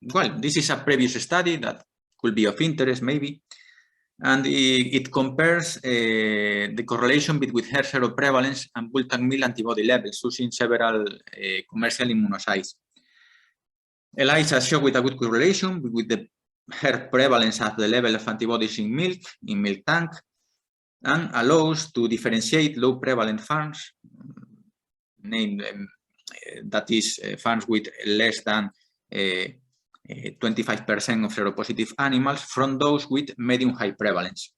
Well, this is a previous study that could be of interest, maybe, and it compares the correlation between herd seroprevalence and bulk milk antibody levels using several commercial immunocytes. ELISA showed with a good correlation with the herd prevalence at the level of antibodies in milk tank, and allows to differentiate low prevalent farms, that is farms with less than 25% of seropositive animals, from those with medium-high prevalence.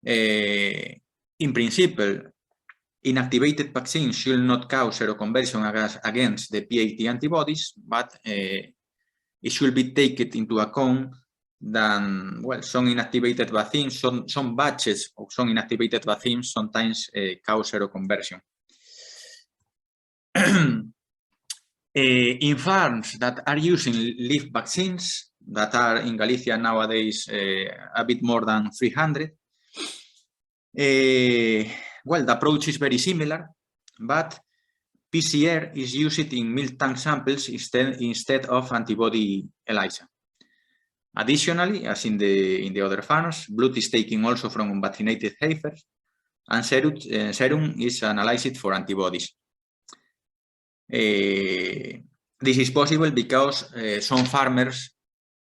In principle, inactivated vaccines should not cause seroconversion against the PAT antibodies, but it should be taken into account that, well, some inactivated vaccines, some batches of some inactivated vaccines sometimes cause seroconversion. In farms that are using live vaccines, that are in Galicia nowadays a bit more than 300, well, the approach is very similar, but PCR is used in milk tank samples instead of antibody ELISA. Additionally, as in the other farms, blood is taken also from unvaccinated heifers, and serum is analyzed for antibodies. This is possible because some farmers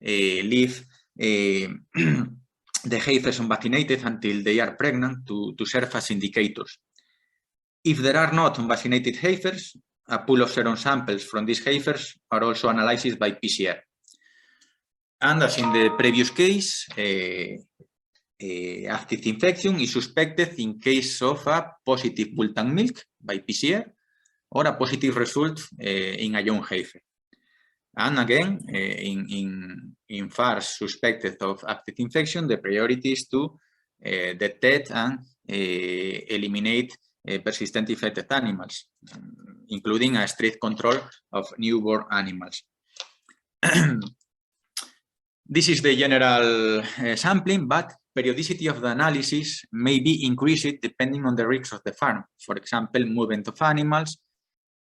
leave the heifers unvaccinated until they are pregnant to serve as indicators. If there are not unvaccinated heifers, a pool of serum samples from these heifers are also analyzed by PCR. And as in the previous case, active infection is suspected in case of a positive bull tongue milk by PCR or a positive result in a young heifer. And again, in farms suspected of active infection, the priority is to detect and eliminate persistent infected animals, including a strict control of newborn animals. This is the general sampling, but periodicity of the analysis may be increased depending on the risks of the farm. For example, movement of animals,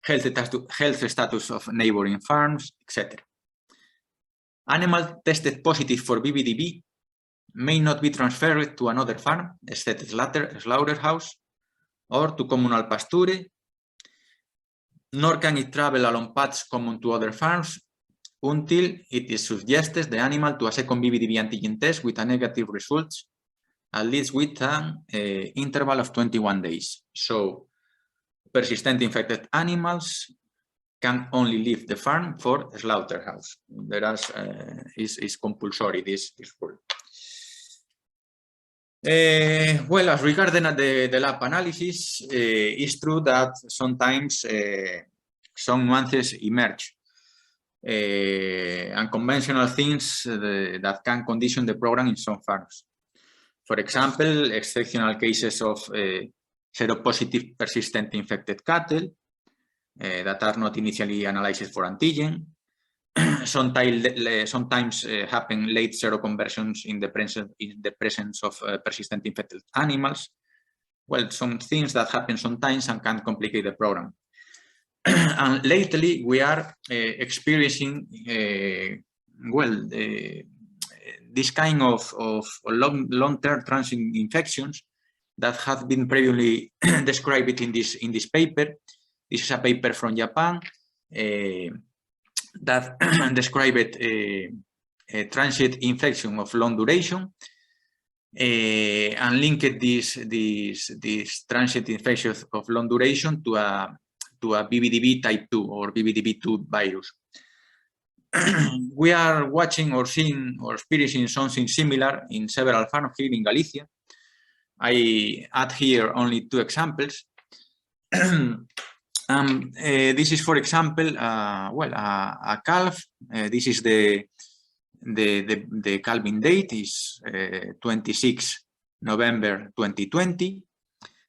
health status of neighboring farms, etc. Animal tested positive for BVDB may not be transferred to another farm, except slaughterhouse, or to communal pasture, nor can it travel along paths common to other farms until it is suggested the animal to a second BVDB antigen test with a negative result, at least with an interval of 21 days. So persistent infected animals can only leave the farm for slaughterhouse. Whereas is compulsory this rule. Well, as regarding the lab analysis, it's true that sometimes some nuances emerge. Unconventional things that can condition the program in some farms. For example, exceptional cases of seropositive persistent infected cattle that are not initially analyzed for antigen. Sometimes happen late seroconversions in the presence of persistent infected animals. Well, some things that happen sometimes and can complicate the program. And lately, we are experiencing this kind of long-term transient infections that have been previously described in this paper. This is a paper from Japan that described a transient infection of long duration and linked this transient infection of long duration to a BVDB type 2 or BVDB2 virus. We are watching or seeing or experiencing something similar in several farms here in Galicia. I add here only 2 examples. This is, for example, a calf. This is the calving date is 26 November 2020.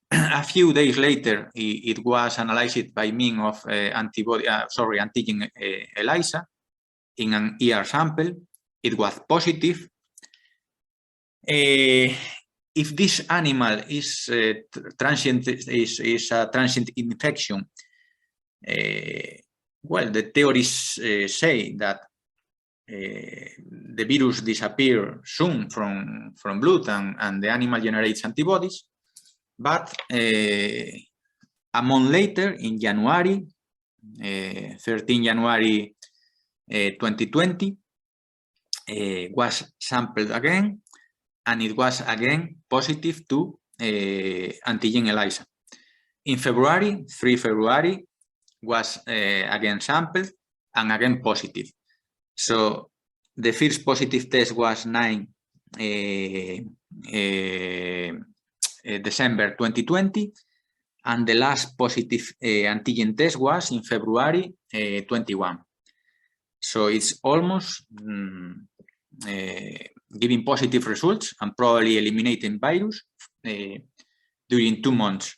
A few days later, it was analyzed by means of antigen ELISA in an ER sample. It was positive. If this animal is transient, is a transient infection, well, the theories say that the virus disappears soon from blood and the animal generates antibodies. But a month later, in January, 13 January 2020, was sampled again, and it was again positive to antigen ELISA. In February, 3 February, was again sampled and again positive. So the first positive test was 9 December 2020, and the last positive antigen test was in February 21. So it's almost giving positive results and probably eliminating virus during 2 months.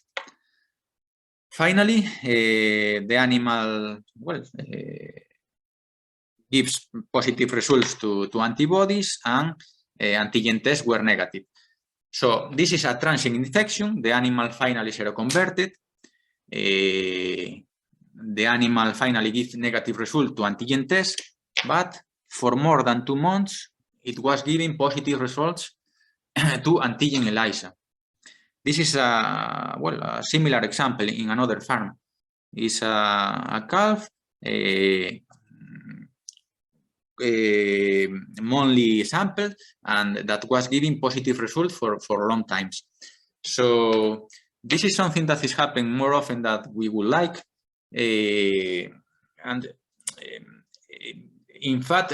Finally, the animal gives positive results to antibodies, and antigen tests were negative. So this is a transient infection. The animal finally seroconverted. The animal finally gives negative result to antigen test, but for more than 2 months, it was giving positive results to antigen ELISA. This is a similar example in another farm. It's a calf, monthly sampled, and that was giving positive results for long times. So this is something that is happening more often than we would like. And in fact,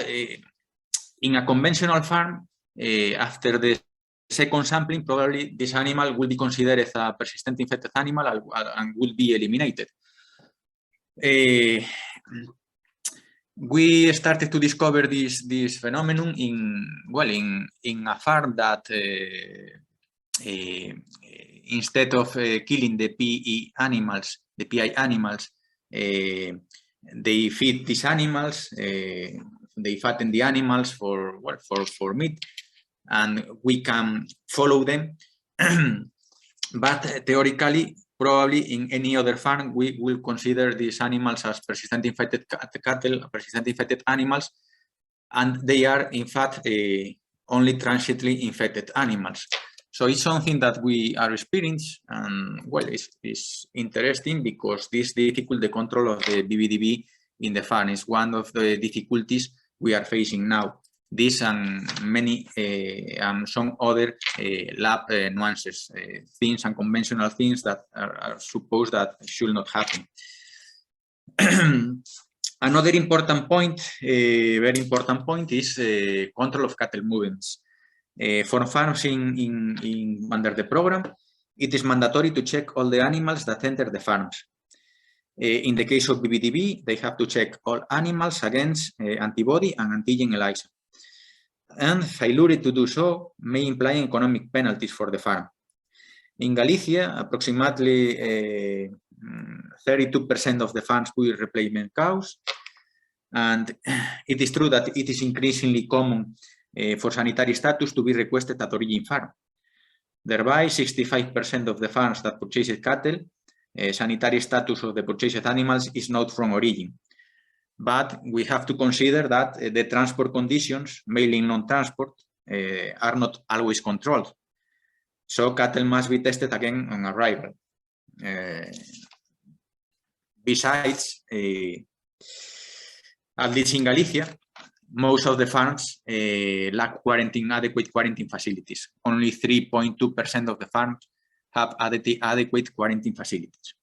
in a conventional farm, after the second sampling, probably this animal will be considered as a persistent infected animal and will be eliminated. We started to discover this phenomenon in a farm that instead of killing the PI animals, they feed these animals, they fatten the animals for meat, and we can follow them. But theoretically, probably in any other farm, we will consider these animals as persistent infected cattle, persistent infected animals, and they are in fact only transiently infected animals. So it's something that we are experiencing, and well, it's interesting because this difficult the control of the BVDB in the farm is one of the difficulties we are facing now. This and many some other lab nuances, things and conventional things that are supposed that should not happen. Another important point, very important point, is control of cattle movements. For farms under the program, it is mandatory to check all the animals that enter the farms. In the case of BVDB, they have to check all animals against antibody and antigen ELISA. And failure to do so may imply economic penalties for the farm. In Galicia, approximately 32% of the farms will replacement cows, and it is true that it is increasingly common for sanitary status to be requested at origin farm. Thereby, 65% of the farms that purchase cattle, sanitary status of the purchased animals is not from origin. But we have to consider that the transport conditions, mainly non-transport, are not always controlled. So cattle must be tested again on arrival. Besides, at least in Galicia, most of the farms lack adequate quarantine facilities. Only 3.2% of the farms have adequate quarantine facilities.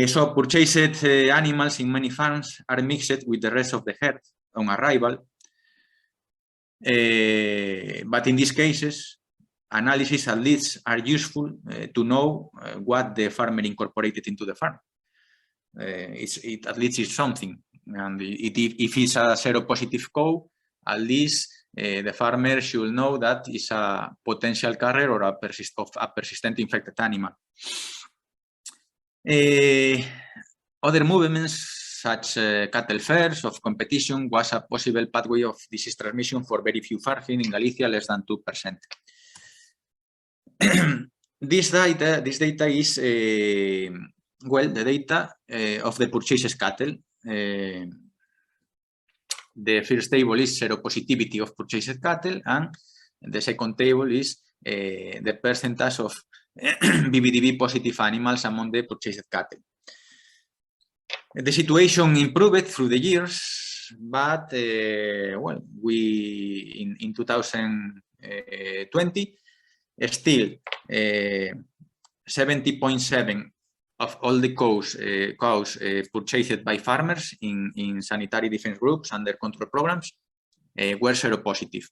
So purchased animals in many farms are mixed with the rest of the herd on arrival. But in these cases, analysis at least are useful to know what the farmer incorporated into the farm. It at least is something. And if it's a seropositive cow, at least the farmer should know that it's a potential carrier or a persistent infected animal. Other movements, such cattle fairs of competition, was a possible pathway of disease transmission for very few farms in Galicia, less than 2%. This data is well, the data of the purchased cattle. The first table is seropositivity of purchased cattle, and the second table is the percentage of BVDB positive animals among the purchased cattle. The situation improved through the years, but well, we in 2020 still 70.7% of all the cows purchased by farmers in sanitary defense groups under control programs were seropositive.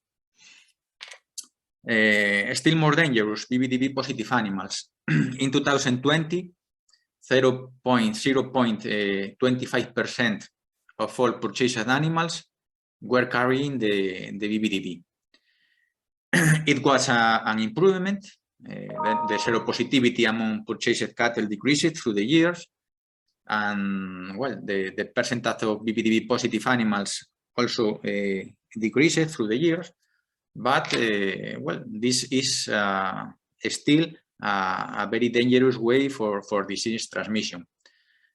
Still more dangerous, BVDB positive animals. In 2020, 0.25% of all purchased animals were carrying the BVDB. It was an improvement. The seropositivity among purchased cattle decreased through the years, and well, the percentage of BVDB positive animals also decreased through the years. But well, this is still a very dangerous way for disease transmission.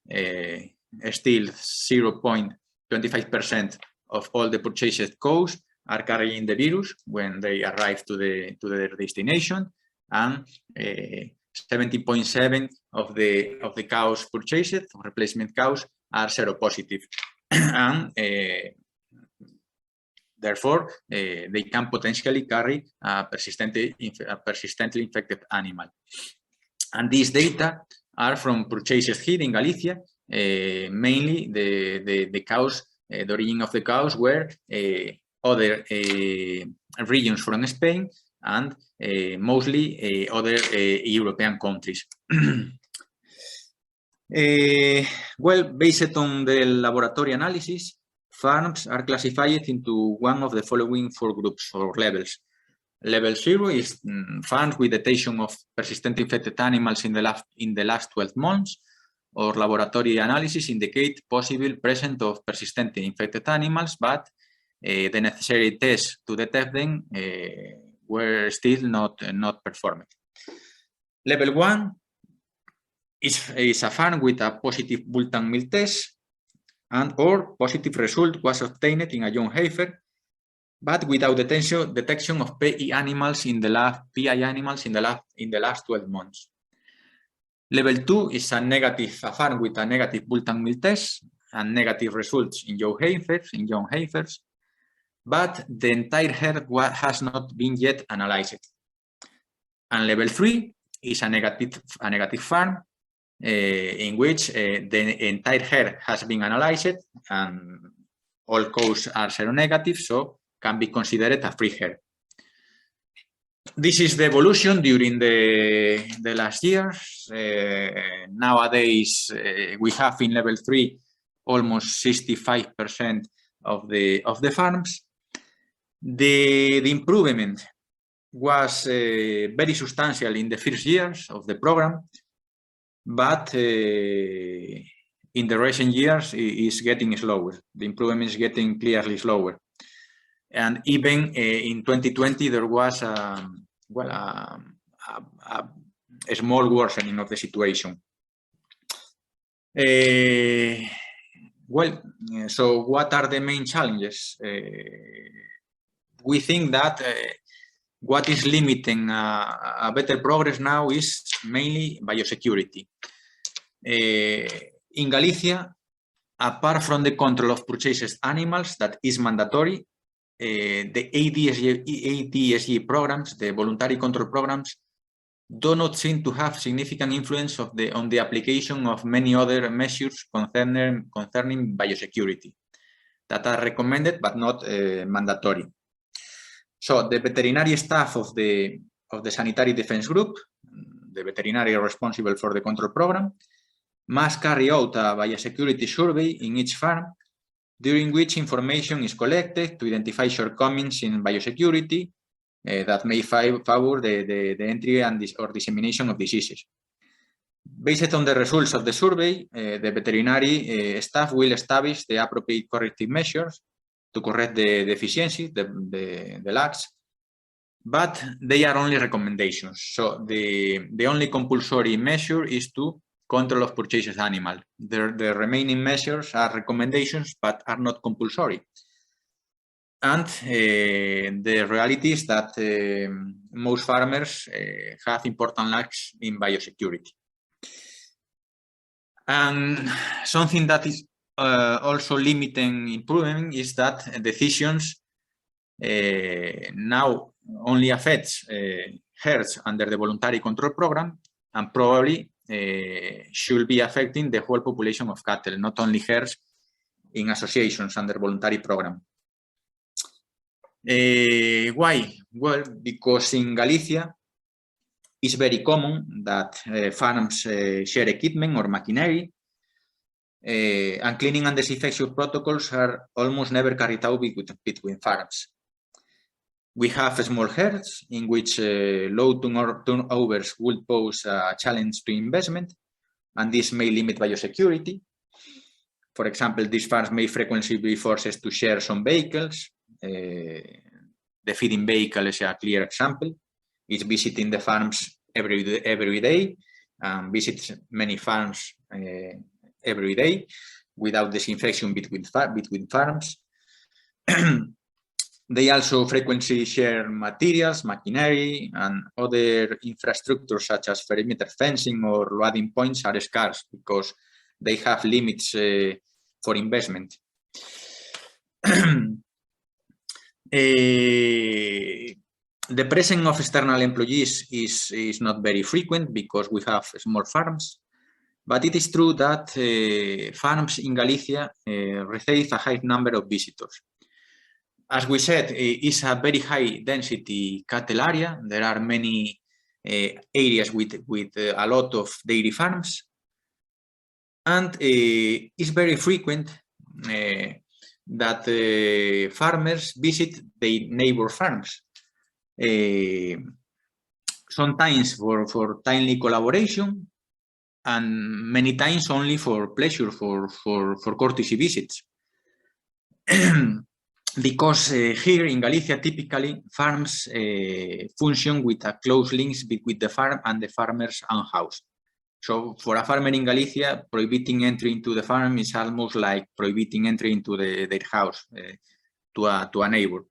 Still 0.25% of all the purchased cows are carrying the virus when they arrive to their destination, and 70.7 of the cows purchased, replacement cows, are seropositive, and therefore they can potentially carry a persistently infected animal. And these data are from purchases here in Galicia. Mainly the cows, the origin of the cows were other regions from Spain, and mostly other European countries. Well, based on the laboratory analysis, farms are classified into one of the following 4 groups or levels. Level 0 is farms with detection of persistent infected animals in the last 12 months, or laboratory analysis indicate possible presence of persistent infected animals, but the necessary tests to detect them were still not performed. Level 1 is a farm with a positive Bulletin meal test, and or positive result was obtained in a young heifer, but without detection of PI animals in the last 12 months. Level 2 is a farm with a negative Bulletin meal test and negative results in young heifers, but the entire herd has not been yet analyzed. And level 3 is a negative farm in which the entire herd has been analyzed and all cows are seronegative, so can be considered a free herd. This is the evolution during the last years. Nowadays, we have in level 3 almost 65% of the farms. The improvement was very substantial in the first years of the program, but in the recent years it is getting slower. The improvement is getting clearly slower. And even in 2020, there was a small worsening of the situation. So what are the main challenges? We think that what is limiting a better progress now is mainly biosecurity. In Galicia, apart from the control of purchased animals that is mandatory, the ADSG programs, the voluntary control programs, do not seem to have significant influence on the application of many other measures concerning biosecurity that are recommended but not mandatory. So the veterinary staff of the sanitary defense group, the veterinary responsible for the control program, must carry out a biosecurity survey in each farm, during which information is collected to identify shortcomings in biosecurity that may favor the entry or dissemination of diseases. Based on the results of the survey, the veterinary staff will establish the appropriate corrective measures to correct the deficiency, the lacks, but they are only recommendations. So the only compulsory measure is to control of purchased animal. The remaining measures are recommendations but are not compulsory. And the reality is that most farmers have important lacks in biosecurity. And something that is also limiting improvement is that decisions now only affects herds under the voluntary control program, and probably should be affecting the whole population of cattle, not only herds in associations under voluntary program. Why? Well, because in Galicia it's very common that farms share equipment or machinery, and cleaning and disinfection protocols are almost never carried out between farms. We have small herds in which low turnovers would pose a challenge to investment, and this may limit biosecurity. For example, these farms may frequently be forced to share some vehicles. The feeding vehicle is a clear example. It's visiting the farms every day, visits many farms every day without disinfection between farms. They also frequently share materials, machinery, and other infrastructure such as perimeter fencing or loading points are scarce because they have limits for investment. The presence of external employees is not very frequent because we have small farms, but it is true that farms in Galicia receive a high number of visitors. As we said, it's a very high density cattle area. There are many areas with a lot of dairy farms, and it's very frequent that farmers visit their neighbor farms. Sometimes for timely collaboration, and many times only for pleasure, for courtesy visits. Because here in Galicia, typically farms function with a close links between the farm and the farmer's own house. So for a farmer in Galicia, prohibiting entry into the farm is almost like prohibiting entry into their house to a neighbor.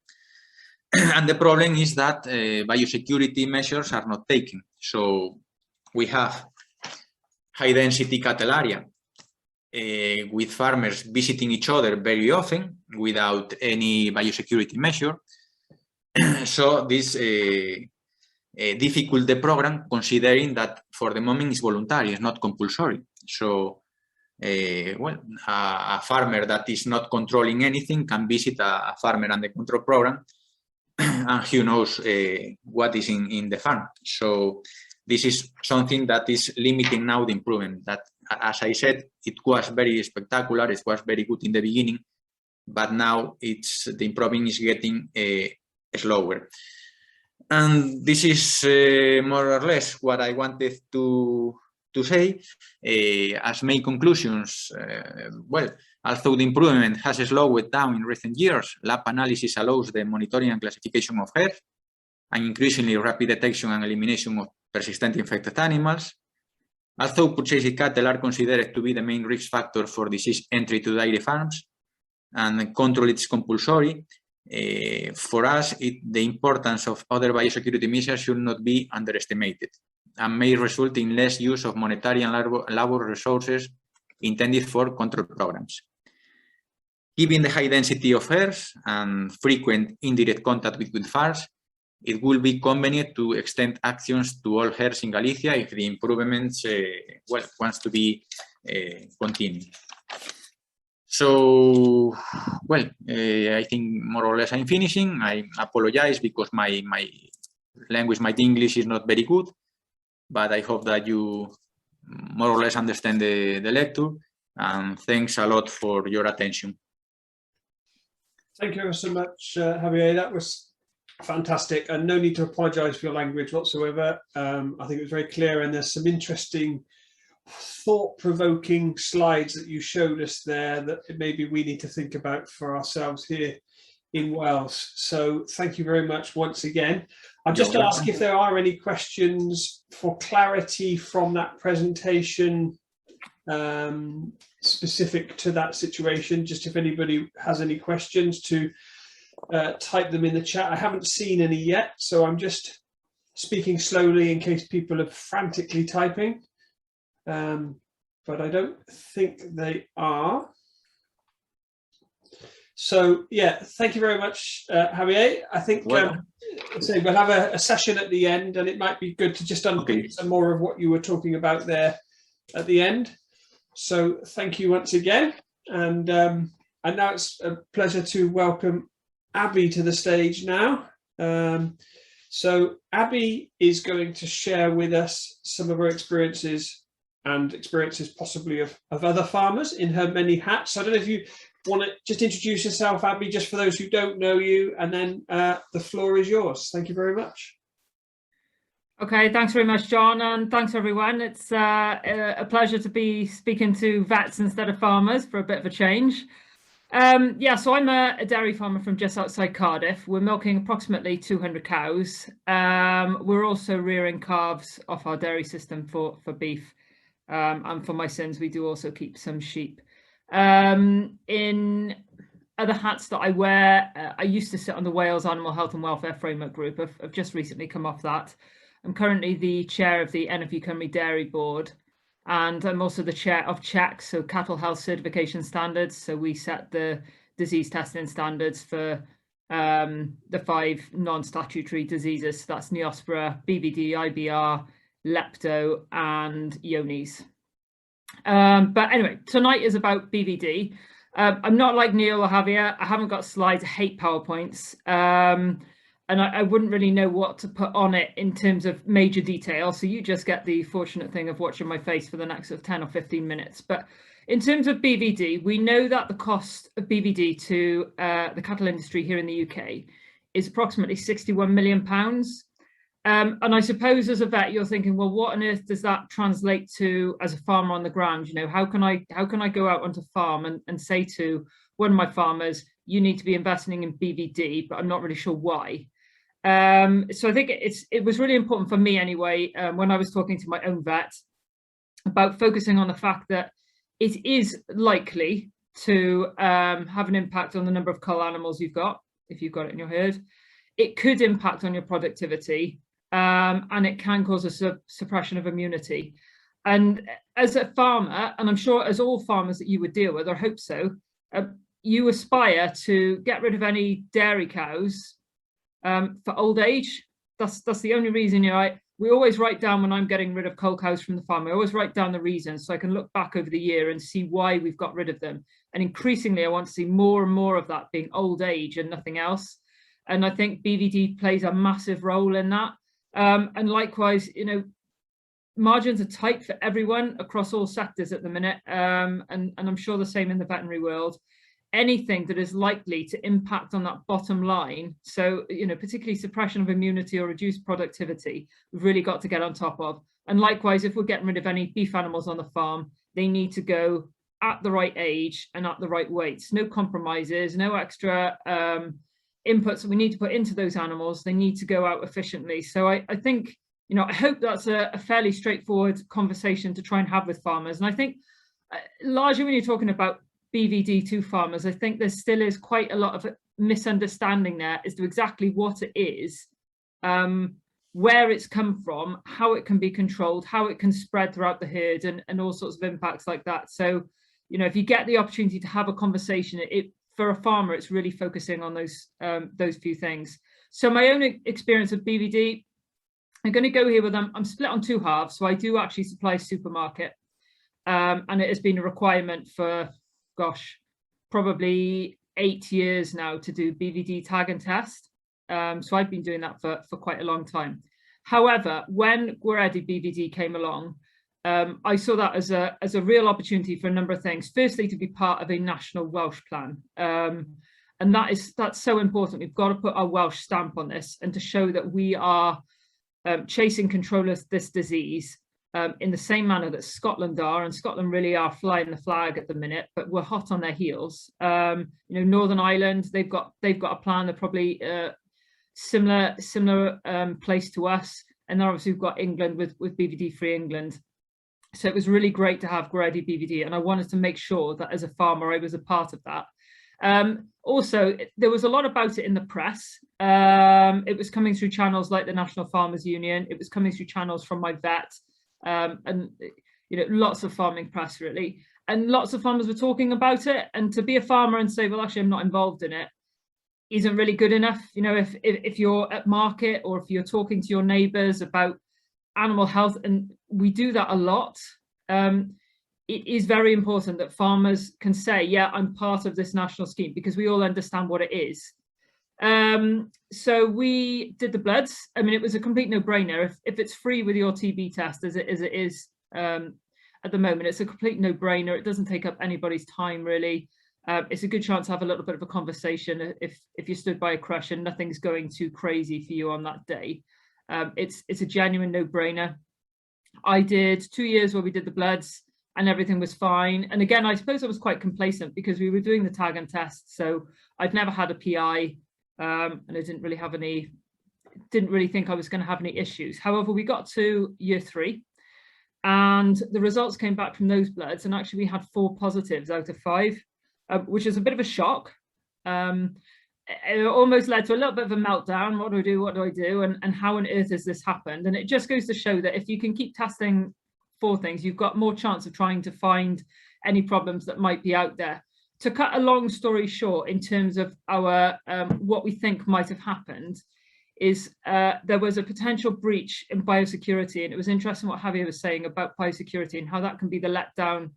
And the problem is that biosecurity measures are not taken. So we have high density cattle area with farmers visiting each other very often without any biosecurity measure. So this difficult the program, considering that for the moment it's voluntary, it's not compulsory. So well, a farmer that is not controlling anything can visit a farmer under control program, and who knows what is in the farm. So this is something that is limiting now the improvement. That, as I said, it was very spectacular, it was very good in the beginning, but now the improvement is getting slower. And this is more or less what I wanted to say. As main conclusions, well, although the improvement has slowed down in recent years, lab analysis allows the monitoring and classification of health and increasingly rapid detection and elimination of persistent infected animals. Although purchased cattle are considered to be the main risk factor for disease entry to dairy farms, and control is compulsory, for us, the importance of other biosecurity measures should not be underestimated and may result in less use of monetary and labor resources intended for control programs. Given the high density of herds and frequent indirect contact with farms, it will be convenient to extend actions to all herds in Galicia if the improvements well, wants to be continued. So, well, I think more or less I'm finishing. I apologize because my language, my English is not very good, but I hope that you more or less understand the lecture, and thanks a lot for your attention. Thank you so much, Javier. That was fantastic, and no need to apologize for your language whatsoever. I think it was very clear, and there's some interesting thought-provoking slides that you showed us there that maybe we need to think about for ourselves here in Wales. So thank you very much once again. I'll just ask if there are any questions for clarity from that presentation specific to that situation. Just if anybody has any questions, to type them in the chat. I haven't seen any yet, so I'm just speaking slowly in case people are frantically typing. But I don't think they are. So yeah, thank you very much, Javier. I think we'll have a session at the end, and it might be good to just unpick some more of what you were talking about there at the end. So thank you once again, and now it's a pleasure to welcome Abby to the stage now. So Abby is going to share with us some of her experiences and experiences possibly of other farmers in her many hats. So I don't know if you want to just introduce yourself, Abby, just for those who don't know you, and then the floor is yours. Thank you very much. Okay, thanks very much, John, and thanks everyone. It's a pleasure to be speaking to vets instead of farmers for a bit of a change. Yeah, so I'm a dairy farmer from just outside Cardiff. We're milking approximately 200 cows. We're also rearing calves off our dairy system for beef. And for my sins, we do also keep some sheep. In other other hats that I wear, I used to sit on the Wales Animal Health and Welfare Framework Group. I've just recently come off that. I'm currently the chair of the NFU Cymru Dairy Board, and I'm also the chair of CHeCS, so Cattle Health Certification Standards. So we set the disease testing standards for the 5 non-statutory diseases. So that's Neospora, BVD, IBR, Lepto, and Iones. But anyway, tonight is about BVD. I'm not like Neil or Javier. I haven't got slides. I hate PowerPoints. And I wouldn't really know what to put on it in terms of major detail. So you just get the fortunate thing of watching my face for the next 10 or 15 minutes. But in terms of BVD, we know that the cost of BVD to the cattle industry here in the UK is approximately £61 million. And I suppose as a vet, you're thinking, well, what on earth does that translate to as a farmer on the ground? You know, how can I go out onto farm and say to one of my farmers, you need to be investing in BVD, but I'm not really sure why. So I think it was really important for me anyway, when I was talking to my own vet, about focusing on the fact that it is likely to have an impact on the number of cull animals you've got, if you've got it in your herd. It could impact on your productivity, and it can cause a suppression of immunity. And as a farmer, and I'm sure as all farmers that you would deal with, I hope so, you aspire to get rid of any dairy cows for old age. That's the only reason. You know, we always write down, when I'm getting rid of cull cows from the farm, I always write down the reasons so I can look back over the year and see why we've got rid of them. And increasingly, I want to see more and more of that being old age and nothing else. And I think BVD plays a massive role in that. And likewise, you know, margins are tight for everyone across all sectors at the minute. And I'm sure the same in the veterinary world. Anything that is likely to impact on that bottom line, so, you know, particularly suppression of immunity or reduced productivity, we've really got to get on top of. And likewise, if we're getting rid of any beef animals on the farm, they need to go at the right age and at the right weights. No compromises, no extra inputs that we need to put into those animals. They need to go out efficiently. So I think, you know, I hope that's a fairly straightforward conversation to try and have with farmers. And I think largely when you're talking about BVD to farmers, I think there still is quite a lot of misunderstanding there as to exactly what it is, where it's come from, how it can be controlled, how it can spread throughout the herd, and all sorts of impacts like that. So, you know, if you get the opportunity to have a conversation, for a farmer, it's really focusing on those few things. So my own experience of BVD, I'm going to go here with them. I'm split on 2 halves. So I do actually supply supermarket, and it has been a requirement for, gosh, probably 8 years now to do BVD tag and test. So I've been doing that for quite a long time. However, when Gwaredu BVD came along, I saw that as a real opportunity for a number of things. Firstly, to be part of a national Welsh plan. And that's so important. We've got to put our Welsh stamp on this, and to show that we are chasing control of this disease in the same manner that Scotland are, and Scotland really are flying the flag at the minute, but we're hot on their heels. You know, Northern Ireland, they've got a plan. They're probably similar place to us, and then obviously we've got England with BVD Free England. So it was really great to have Gwaredu BVD, and I wanted to make sure that as a farmer I was a part of that. Also, there was a lot about it in the press. It was coming through channels like the National Farmers Union. It was coming through channels from my vet. And, you know, lots of farming press really, and lots of farmers were talking about it. And to be a farmer and say, well, actually I'm not involved in it, isn't really good enough. You know, if you're at market, or if you're talking to your neighbours about animal health, and we do that a lot, it is very important that farmers can say, yeah, I'm part of this national scheme, because we all understand what it is. So we did the bloods. I mean, it was a complete no-brainer. If it's free with your TB test, as it is at the moment, it's a complete no-brainer. It doesn't take up anybody's time really. It's a good chance to have a little bit of a conversation if you stood by a crush and nothing's going too crazy for you on that day. It's a genuine no-brainer. I did 2 years where we did the bloods and everything was fine. And again, I suppose I was quite complacent because we were doing the tag and test. So I'd never had a PI. And I didn't really think I was going to have any issues. However, we got to year 3 and the results came back from those bloods, and actually we had 4 positives out of 5, which is a bit of a shock. It almost led to a little bit of a meltdown. What do I do? What do I do? And how on earth has this happened? And it just goes to show that if you can keep testing for things, you've got more chance of trying to find any problems that might be out there. To cut a long story short, in terms of our what we think might have happened, is there was a potential breach in biosecurity, and it was interesting what Javier was saying about biosecurity and how that can be the letdown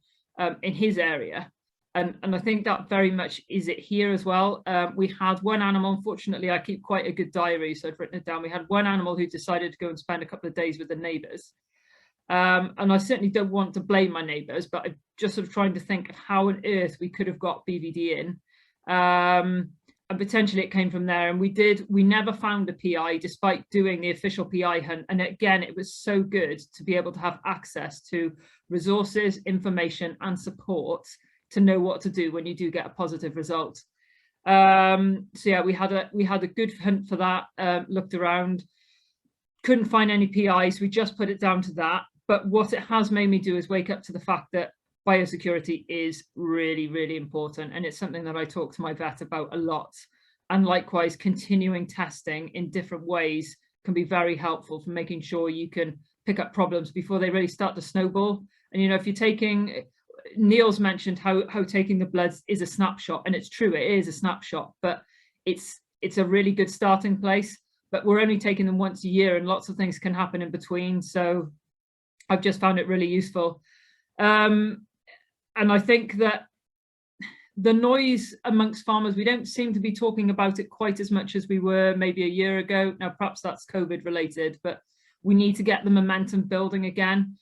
in his area. And I think that very much is it here as well. We had one animal, unfortunately, I keep quite a good diary, so I've written it down. We had one animal who decided to go and spend a couple of days with the neighbours. And I certainly don't want to blame my neighbours, but I'm just sort of trying to think of how on earth we could have got BVD in. And potentially it came from there. And we never found a PI despite doing the official PI hunt. And again, it was so good to be able to have access to resources, information and support to know what to do when you do get a positive result. So yeah, we had a good hunt for that, looked around, couldn't find any PIs. We just put it down to that. But what it has made me do is wake up to the fact that biosecurity is really, really important. And it's something that I talk to my vet about a lot. And likewise, continuing testing in different ways can be very helpful for making sure you can pick up problems before they really start to snowball. And, you know, if you're taking, Neil's mentioned how taking the bloods is a snapshot, and it's true, it is a snapshot, but it's a really good starting place. But we're only taking them once a year and lots of things can happen in between. So I've just found it really useful. And I think that the noise amongst farmers, we don't seem to be talking about it quite as much as we were maybe a year ago. Now, perhaps that's COVID related, but we need to get the momentum building again.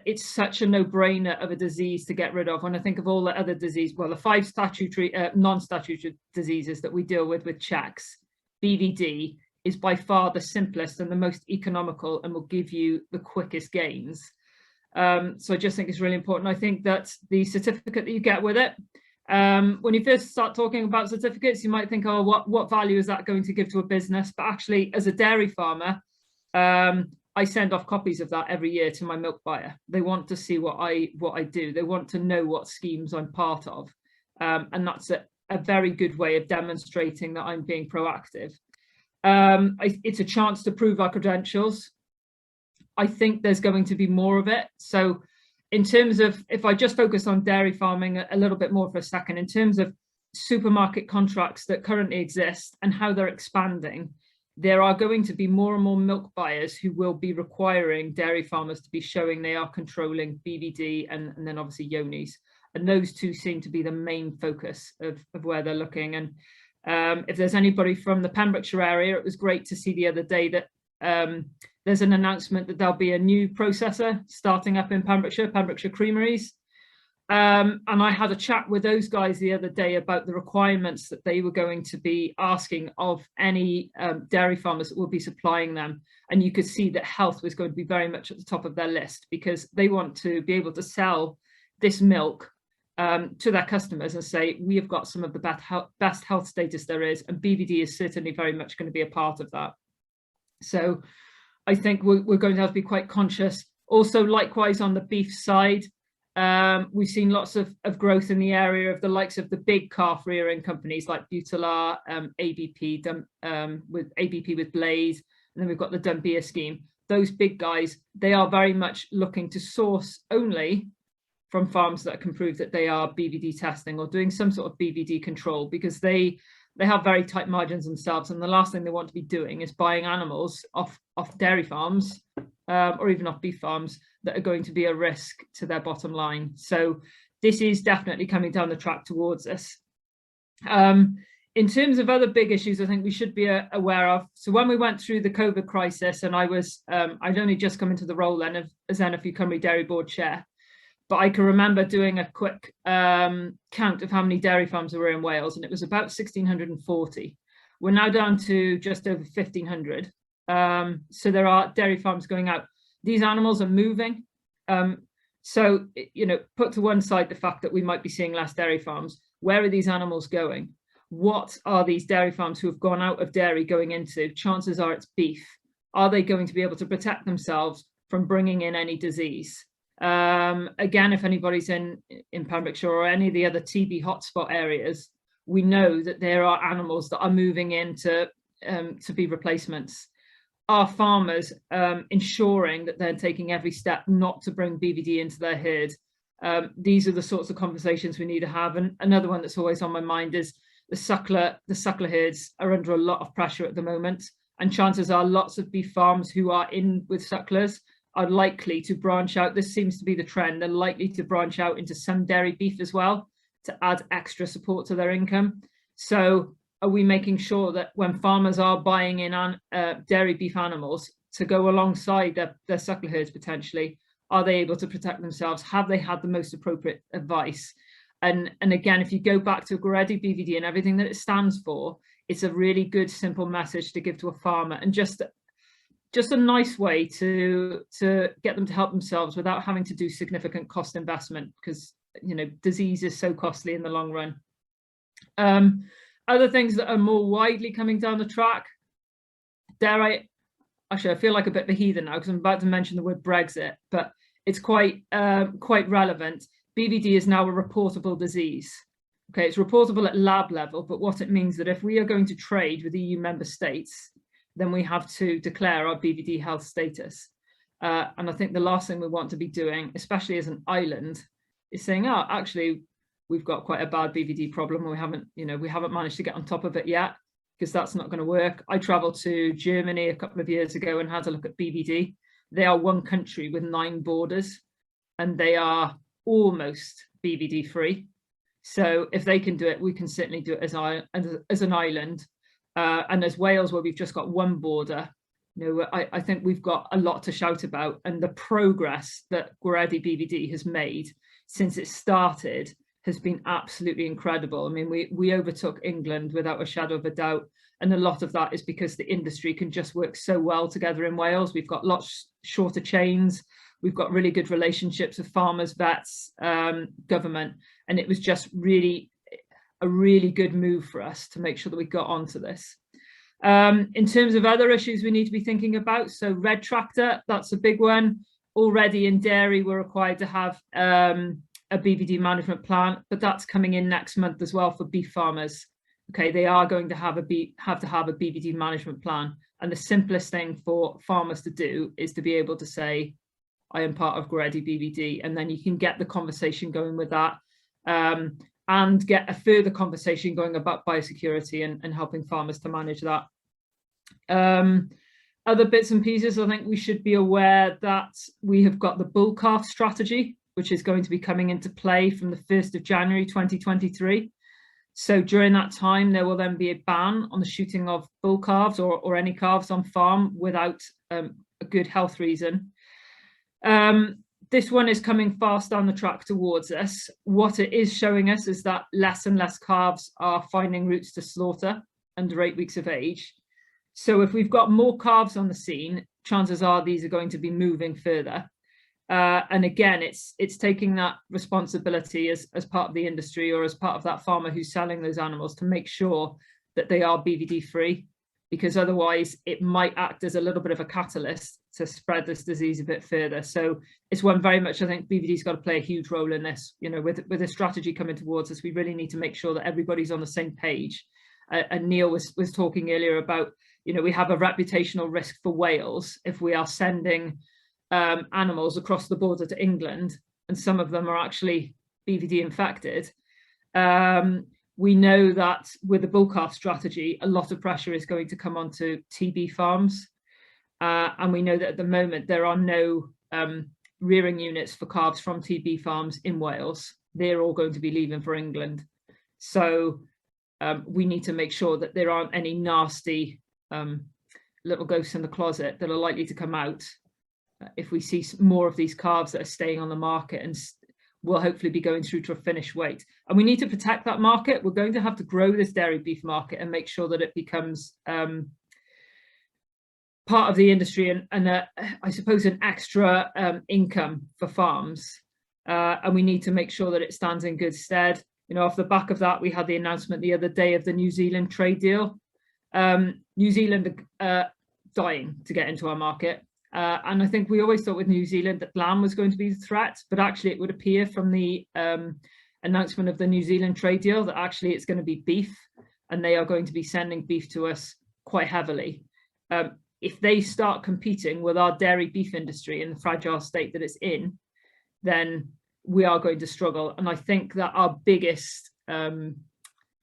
It's such a no-brainer of a disease to get rid of. When I think of all the other disease, well, the 5 statutory, non-statutory diseases that we deal with CHeCS, BVD is by far the simplest and the most economical and will give you the quickest gains. So I just think it's really important. I think that the certificate that you get with it, when you first start talking about certificates, you might think, oh, what value is that going to give to a business? But actually, as a dairy farmer, I send off copies of that every year to my milk buyer. They want to see what I do. They want to know what schemes I'm part of. And that's a very good way of demonstrating that I'm being proactive. It's a chance to prove our credentials. I think there's going to be more of it. So in terms of, if I just focus on dairy farming a little bit more for a second, in terms of supermarket contracts that currently exist and how they're expanding, there are going to be more and more milk buyers who will be requiring dairy farmers to be showing they are controlling BVD and then obviously Yonis. And those two seem to be the main focus of where they're looking. And if there's anybody from the Pembrokeshire area, it was great to see the other day that there's an announcement that there'll be a new processor starting up in Pembrokeshire Creameries. And I had a chat with those guys the other day about the requirements that they were going to be asking of any dairy farmers that will be supplying them. And you could see that health was going to be very much at the top of their list, because they want to be able to sell this milk to their customers and say, we have got some of the best health status there is, and BVD is certainly very much going to be a part of that. So I think we're going to have to be quite conscious. Also, likewise, on the beef side, we've seen lots of growth in the area of the likes of the big calf rearing companies like Butalar, ABP, with ABP with Blaze, and then we've got the Dumbia scheme. Those big guys, they are very much looking to source only from farms that can prove that they are BVD testing or doing some sort of BVD control, because they have very tight margins themselves, and the last thing they want to be doing is buying animals off dairy farms or even off beef farms that are going to be a risk to their bottom line. So this is definitely coming down the track towards us. In terms of other big issues, I think we should be aware of. So when we went through the COVID crisis, and I'd only just come into the role then as NFU Cymru Dairy Board Chair, but I can remember doing a quick count of how many dairy farms there were in Wales, and it was about 1,640. We're now down to just over 1,500. So there are dairy farms going out. These animals are moving. So, you know, put to one side the fact that we might be seeing less dairy farms. Where are these animals going? What are these dairy farms who have gone out of dairy going into? Chances are it's beef. Are they going to be able to protect themselves from bringing in any disease? Again, if anybody's in Pembrokeshire or any of the other TB hotspot areas, we know that there are animals that are moving in to be replacements. Are farmers ensuring that they're taking every step not to bring BVD into their herd? These are the sorts of conversations we need to have. And another one that's always on my mind is the suckler herds are under a lot of pressure at the moment, and chances are lots of beef farms who are in with sucklers are likely to branch out. This seems to be the trend. They're likely to branch out into some dairy beef as well to add extra support to their income. So are we making sure that when farmers are buying in dairy beef animals to go alongside their suckler herds potentially, are they able to protect themselves? Have they had the most appropriate advice? And again, if you go back to Gwaredu BVD and everything that it stands for, it's a really good, simple message to give to a farmer, and just a nice way to get them to help themselves without having to do significant cost investment, because, you know, disease is so costly in the long run. Other things that are more widely coming down the track, actually, I feel like a bit of a heathen now because I'm about to mention the word Brexit, but it's quite relevant. BVD is now a reportable disease. Okay, it's reportable at lab level, but what it means that if we are going to trade with EU member states, then we have to declare our BVD health status. And I think the last thing we want to be doing, especially as an island, is saying, oh, actually, we've got quite a bad BVD problem, and we haven't managed to get on top of it yet, because that's not going to work. I traveled to Germany a couple of years ago and had a look at BVD. They are one country with 9 borders, and they are almost BVD free. So if they can do it, we can certainly do it as an island. And as Wales, where we've just got one border, you know, I think we've got a lot to shout about, and the progress that Gwaredu BVD has made since it started has been absolutely incredible. I mean, we overtook England without a shadow of a doubt, and a lot of that is because the industry can just work so well together in Wales. We've got lots shorter chains, we've got really good relationships with farmers, vets, government, and it was just a really good move for us to make sure that we got onto this. In terms of other issues we need to be thinking about, so red tractor, that's a big one. Already in dairy, we're required to have a BVD management plan, but that's coming in next month as well for beef farmers. Okay, they are going to have to have a BVD management plan, and the simplest thing for farmers to do is to be able to say, I am part of Gwaredu BVD, and then you can get the conversation going with that, and get a further conversation going about biosecurity and helping farmers to manage that. Other bits and pieces, I think we should be aware that we have got the bull calf strategy, which is going to be coming into play from the 1st of January 2023. So during that time, there will then be a ban on the shooting of bull calves or any calves on farm without a good health reason. This one is coming fast down the track towards us. What it is showing us is that less and less calves are finding routes to slaughter under 8 weeks of age. So if we've got more calves on the scene, chances are these are going to be moving further. And again, it's taking that responsibility as part of the industry, or as part of that farmer who's selling those animals, to make sure that they are BVD free, because otherwise it might act as a little bit of a catalyst to spread this disease a bit further. So it's one very much, I think BVD's got to play a huge role in this. You know, with a strategy coming towards us, we really need to make sure that everybody's on the same page. And Neil was talking earlier about, you know, we have a reputational risk for Wales if we are sending animals across the border to England, and some of them are actually BVD infected. We know that with the bull calf strategy, a lot of pressure is going to come onto TB farms. And we know that at the moment there are no rearing units for calves from TB farms in Wales. They're all going to be leaving for England. So we need to make sure that there aren't any nasty little ghosts in the closet that are likely to come out if we see more of these calves that are staying on the market and will hopefully be going through to a finished weight. And we need to protect that market. We're going to have to grow this dairy beef market and make sure that it becomes part of the industry and I suppose an extra income for farms. And we need to make sure that it stands in good stead. You know, off the back of that, we had the announcement the other day of the New Zealand trade deal. New Zealand are dying to get into our market. And I think we always thought with New Zealand that lamb was going to be the threat, but actually it would appear from the announcement of the New Zealand trade deal that actually it's going to be beef, and they are going to be sending beef to us quite heavily. If they start competing with our dairy beef industry in the fragile state that it's in, then we are going to struggle. And I think that our biggest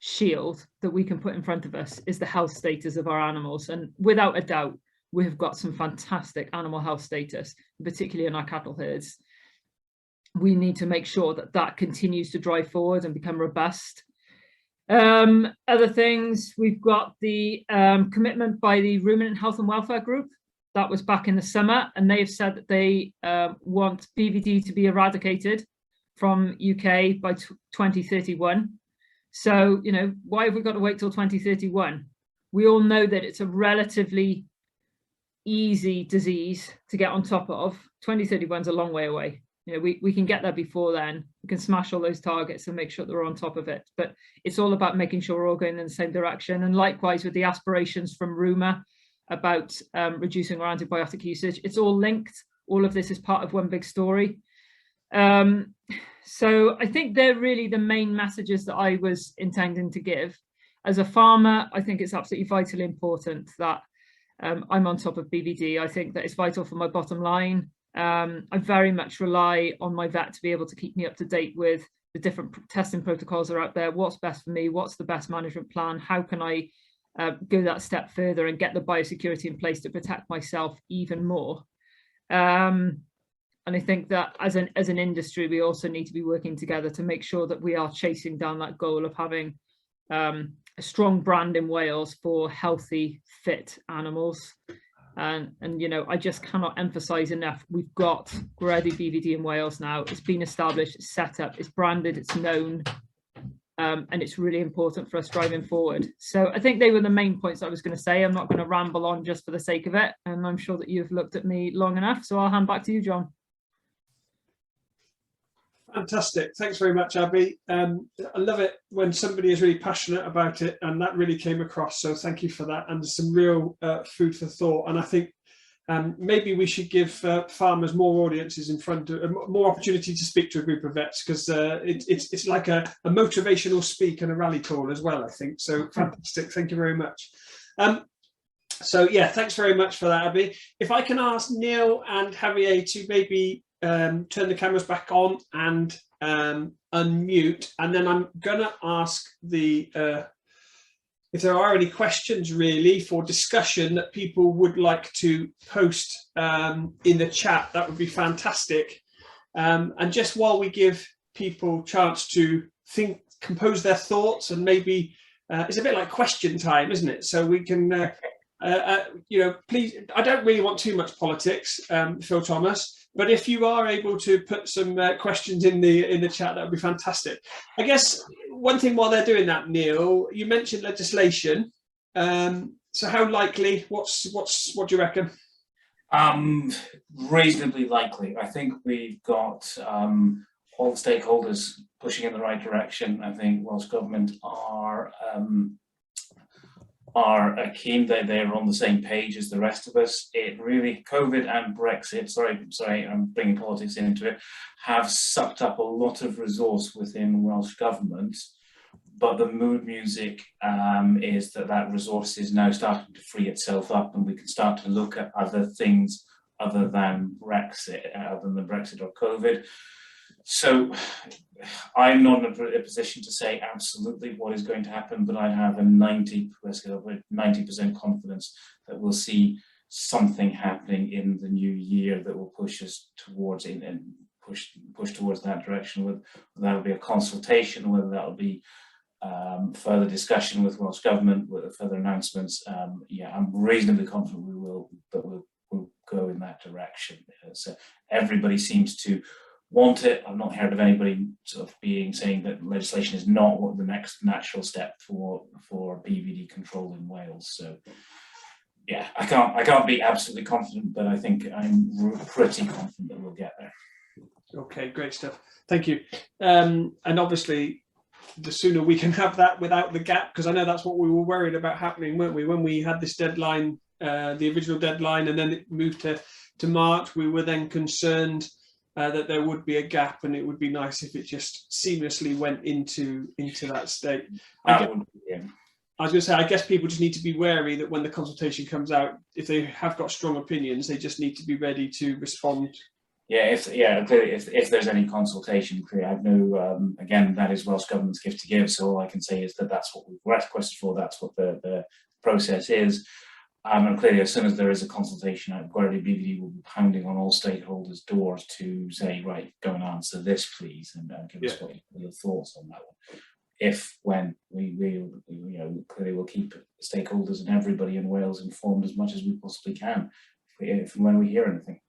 shield that we can put in front of us is the health status of our animals. And without a doubt, we've got some fantastic animal health status, particularly in our cattle herds. We need to make sure that that continues to drive forward and become robust. Other things, we've got the commitment by the Ruminant Health and Welfare Group. That was back in the summer, and they've said that they want BVD to be eradicated from UK by 2031. So, you know, why have we got to wait till 2031? We all know that it's a relatively easy disease to get on top of. 2031 is a long way away. You know, we can get there before then. We can smash all those targets and make sure that we're on top of it. But it's all about making sure we're all going in the same direction. And likewise with the aspirations from RUMA about reducing our antibiotic usage, it's all linked. All of this is part of one big story. So I think they're really the main messages that I was intending to give. As a farmer, I think it's absolutely vitally important that I'm on top of BVD. I think that it's vital for my bottom line. I very much rely on my vet to be able to keep me up to date with the different testing protocols that are out there. What's best for me? What's the best management plan? How can I go that step further and get the biosecurity in place to protect myself even more? And I think that as an industry, we also need to be working together to make sure that we are chasing down that goal of having a strong brand in Wales for healthy, fit animals. And you know, I just cannot emphasize enough, we've got Gwaredu BVD in Wales now. It's been established, it's set up, it's branded, it's known, and it's really important for us driving forward. So I think they were the main points I was going to say. I'm not going to ramble on just for the sake of it, and I'm sure that you've looked at me long enough, so I'll hand back to you, John. Fantastic. Thanks very much, Abby. I love it when somebody is really passionate about it, and that really came across. So thank you for that. And some real food for thought. And I think maybe we should give farmers more audiences in front of more opportunity to speak to a group of vets, because it's like a motivational speak and a rally call as well, I think. So fantastic. Thank you very much. So yeah, thanks very much for that, Abby. If I can ask Neil and Javier to maybe turn the cameras back on and unmute, and then I'm gonna ask the if there are any questions really for discussion that people would like to post in the chat, that would be fantastic. And just while we give people a chance to think, compose their thoughts, and maybe it's a bit like question time, isn't it? So we can you know, please, I don't really want too much politics, Phil Thomas, but if you are able to put some questions in the chat, that would be fantastic. I guess one thing while they're doing that, Neil, you mentioned legislation. So how likely? What do you reckon? Reasonably likely. I think we've got all the stakeholders pushing in the right direction. I think Welsh Government are keen that they're on the same page as the rest of us. It really, COVID and Brexit, sorry, I'm bringing politics into it, have sucked up a lot of resource within Welsh Government, but the mood music is that resource is now starting to free itself up, and we can start to look at other things other than Brexit, or COVID. So I'm not in a position to say absolutely what is going to happen, but I have a 90% confidence that we'll see something happening in the new year that will push us towards it and push towards that direction. Whether that will be a consultation, whether that will be further discussion with Welsh Government, with further announcements. Yeah, I'm reasonably confident we'll go in that direction. So everybody seems to want it. I've not heard of anybody sort of saying that legislation is not what the next natural step for BVD control in Wales. So yeah, I can't be absolutely confident, but I think I'm pretty confident that we'll get there. Okay, great stuff. Thank you. And obviously, the sooner we can have that without the gap, because I know that's what we were worried about happening, weren't we? When we had this deadline, the original deadline, and then it moved to March, we were then concerned that there would be a gap, and it would be nice if it just seamlessly went into that state. I was going to say, I guess people just need to be wary that when the consultation comes out, if they have got strong opinions, they just need to be ready to respond. Yeah, if there's any consultation, clearly, I've no, again, that is Welsh Government's gift to give, so all I can say is that that's what we've requested for, that's what the process is. And clearly, as soon as there is a consultation out, Gwaredu BVD will be pounding on all stakeholders' doors to say, right, go and answer this, please, and give us what your thoughts on that one. When we clearly will keep stakeholders and everybody in Wales informed as much as we possibly can if and when we hear anything.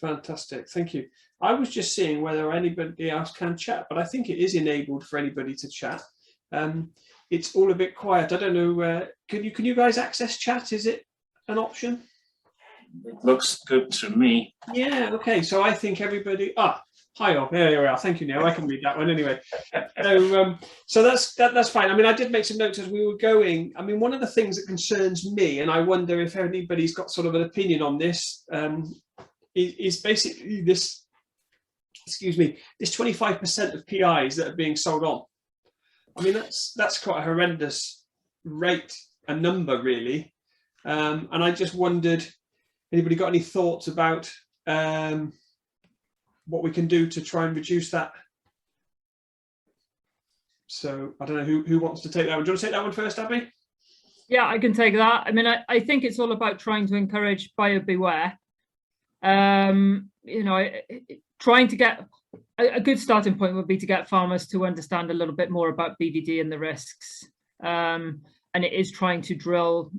Fantastic, thank you. I was just seeing whether anybody else can chat, but I think it is enabled for anybody to chat. It's all a bit quiet. I don't know. Can you guys access chat? Is it an option? It looks good to me. Yeah. Okay. So I think everybody. Hi all. There we are. Thank you, Neil. I can read that one anyway. So that's fine. I mean, I did make some notes as we were going. I mean, one of the things that concerns me, and I wonder if anybody's got sort of an opinion on this, is basically this. Excuse me. This 25% of PIs that are being sold on. I mean, that's quite a horrendous rate, a number really. And I just wondered, anybody got any thoughts about what we can do to try and reduce that? So I don't know who wants to take that one. Do you want to take that one first, Abby? Yeah, I can take that. I mean, I think it's all about trying to encourage buyer beware. Trying to get a good starting point would be to get farmers to understand a little bit more about BVD and the risks. And it is trying to drill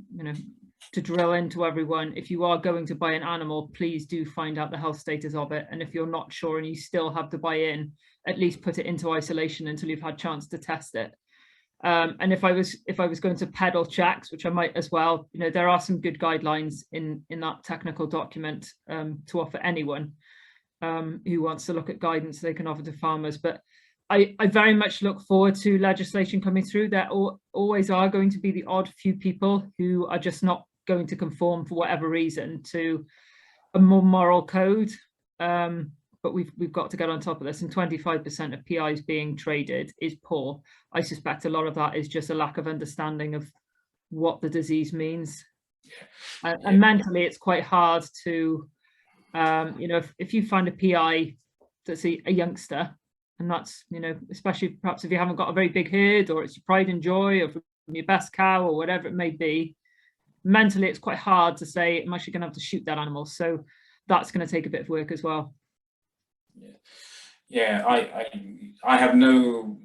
into everyone. If you are going to buy an animal, please do find out the health status of it. And if you're not sure and you still have to buy in, at least put it into isolation until you've had a chance to test it. And if I was going to peddle checks, which I might as well, there are some good guidelines in that technical document to offer anyone who wants to look at guidance they can offer to farmers. But I very much look forward to legislation coming through. There always are going to be the odd few people who are just not going to conform for whatever reason to a more moral code. But we've got to get on top of this, and 25% of PIs being traded is poor. I suspect a lot of that is just a lack of understanding of what the disease means. And mentally, it's quite hard to, if you find a PI that's a youngster, and that's, especially perhaps if you haven't got a very big herd, or it's your pride and joy, or from your best cow, or whatever it may be, mentally, it's quite hard to say, I'm actually going to have to shoot that animal. So that's going to take a bit of work as well. Yeah, I have no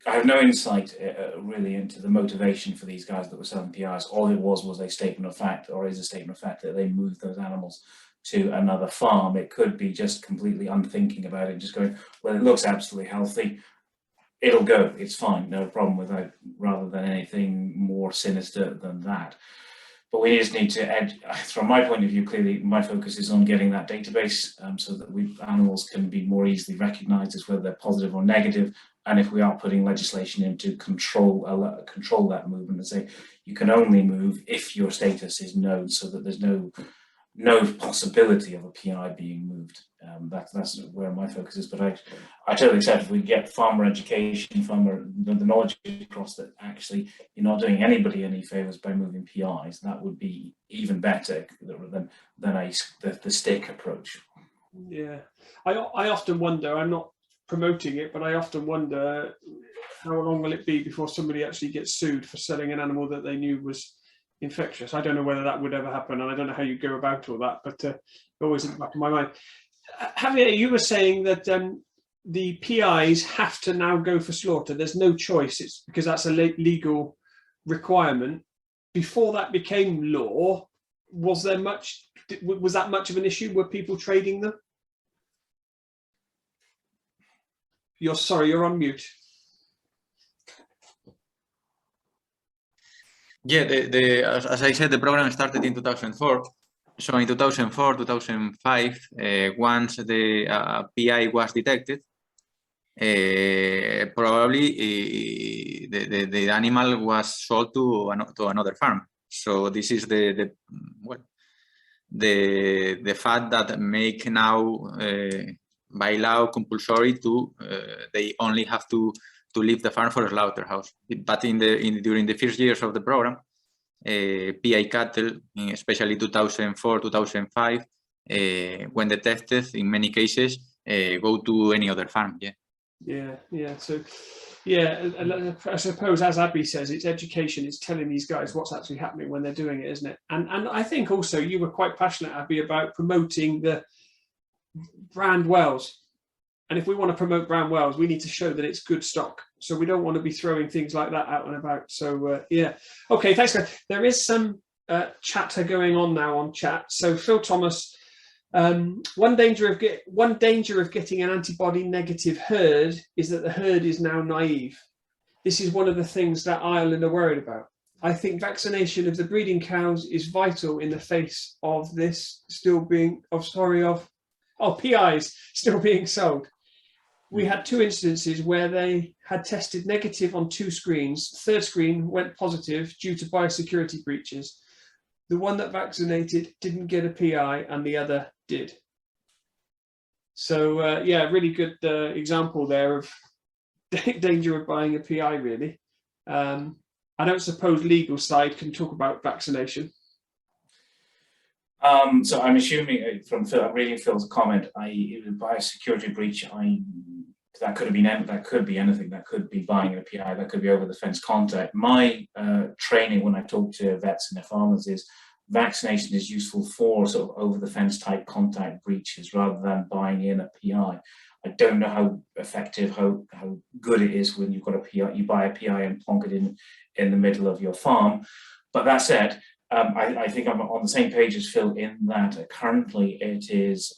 insight really into the motivation for these guys that were selling PIs. All it was a statement of fact, or is a statement of fact, that they moved those animals to another farm. It could be just completely unthinking about it, just going, well, it looks absolutely healthy, it'll go, it's fine, no problem with that, rather than anything more sinister than that. But we just need to, from my point of view, clearly my focus is on getting that database so that animals can be more easily recognised as whether they're positive or negative. And if we are putting legislation in to control that movement and say you can only move if your status is known, so that there's no possibility of a PI being moved. That's where my focus is. But I totally accept if we get farmer education, the knowledge across that actually you're not doing anybody any favours by moving PIs, that would be even better than the stick approach. Yeah, I often wonder, I'm not promoting it, but I often wonder how long will it be before somebody actually gets sued for selling an animal that they knew was infectious. I don't know whether that would ever happen, and I don't know how you go about all that, but always in the back of my mind. Javier, you were saying that the PIs have to now go for slaughter. There's no choice. It's because that's a legal requirement. Before that became law, was that much of an issue? Were people trading them? You're on mute. Yeah, as I said, the program started in 2004. So in 2004, 2005, once the PI was detected, probably the animal was sold to another farm. So this is the fact that make now by law compulsory to they only have to leave the farm for a slaughterhouse. But during the first years of the program, PI cattle, especially 2004, 2005, when they tested, in many cases, go to any other farm. Yeah. So, yeah, I suppose, as Abby says, it's education. It's telling these guys what's actually happening when they're doing it, isn't it? And I think also you were quite passionate, Abby, about promoting the brand Welsh. And if we want to promote brand Welsh, we need to show that it's good stock. So we don't want to be throwing things like that out and about. So yeah, okay, thanks, guys. There is some chatter going on now on chat. So Phil Thomas. One danger of getting an antibody negative herd is that the herd is now naive. This is one of the things that Ireland are worried about. I think vaccination of the breeding cows is vital in the face of this still being PIs still being sold. We had 2 instances where they had tested negative on 2 screens. Third screen went positive due to biosecurity breaches. The one that vaccinated didn't get a PI and the other did. So yeah, really good example there of danger of buying a PI, really. I don't suppose legal side can talk about vaccination. So I'm assuming from Phil, I'm reading Phil's comment, biosecurity breach, that could be anything. That could be buying a PI, that could be over the fence contact. My training when I talk to vets and their farmers is vaccination is useful for sort of over the fence type contact breaches rather than buying in a PI. I don't know how effective, how good it is when you've got a PI, you buy a PI and plonk it in the middle of your farm. But that said, I think I'm on the same page as Phil in that currently it is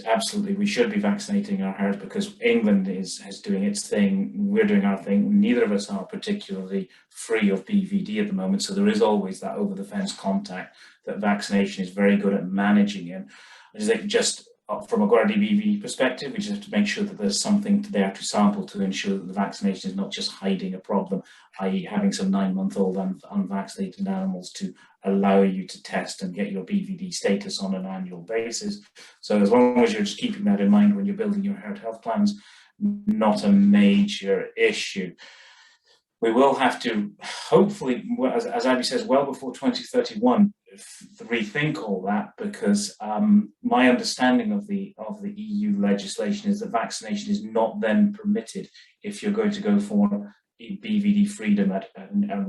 absolutely, we should be vaccinating our herd because England is doing its thing, we're doing our thing. Neither of us are particularly free of BVD at the moment, so there is always that over the fence contact that vaccination is very good at managing in. I just think from a Gwaredu BVD perspective, we just have to make sure that there's something there to sample to ensure that the vaccination is not just hiding a problem, i.e. having some 9-month-old unvaccinated animals to allow you to test and get your BVD status on an annual basis. So as long as you're just keeping that in mind when you're building your herd health plans, not a major issue. We will have to, hopefully, as Abby says, well before 2031, rethink all that, because my understanding of the EU legislation is that vaccination is not then permitted if you're going to go for BVD freedom at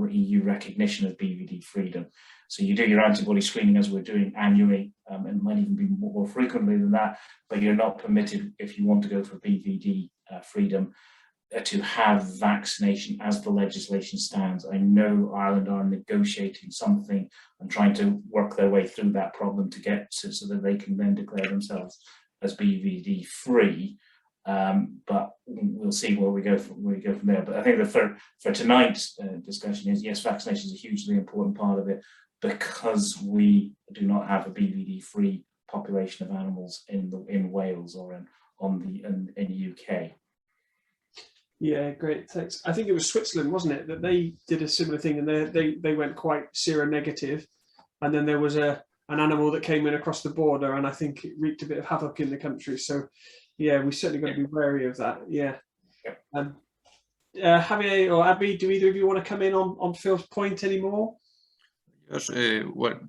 EU recognition of BVD freedom. So you do your antibody screening as we're doing annually, and might even be more frequently than that, but you're not permitted if you want to go for BVD freedom to have vaccination as the legislation stands. I know Ireland are negotiating something and trying to work their way through that problem to get so that they can then declare themselves as BVD free. But we'll see where we go from there. But I think for tonight's discussion is, yes, vaccination is a hugely important part of it because we do not have a BVD free population of animals in Wales or in the UK. Yeah, great, thanks. I think it was Switzerland, wasn't it, that they did a similar thing, and they went quite seronegative, and then there was an animal that came in across the border, and I think it wreaked a bit of havoc in the country. So yeah, we certainly got to be wary of that. Yeah. Javier or Abby, do either of you want to come in on Phil's point anymore? Just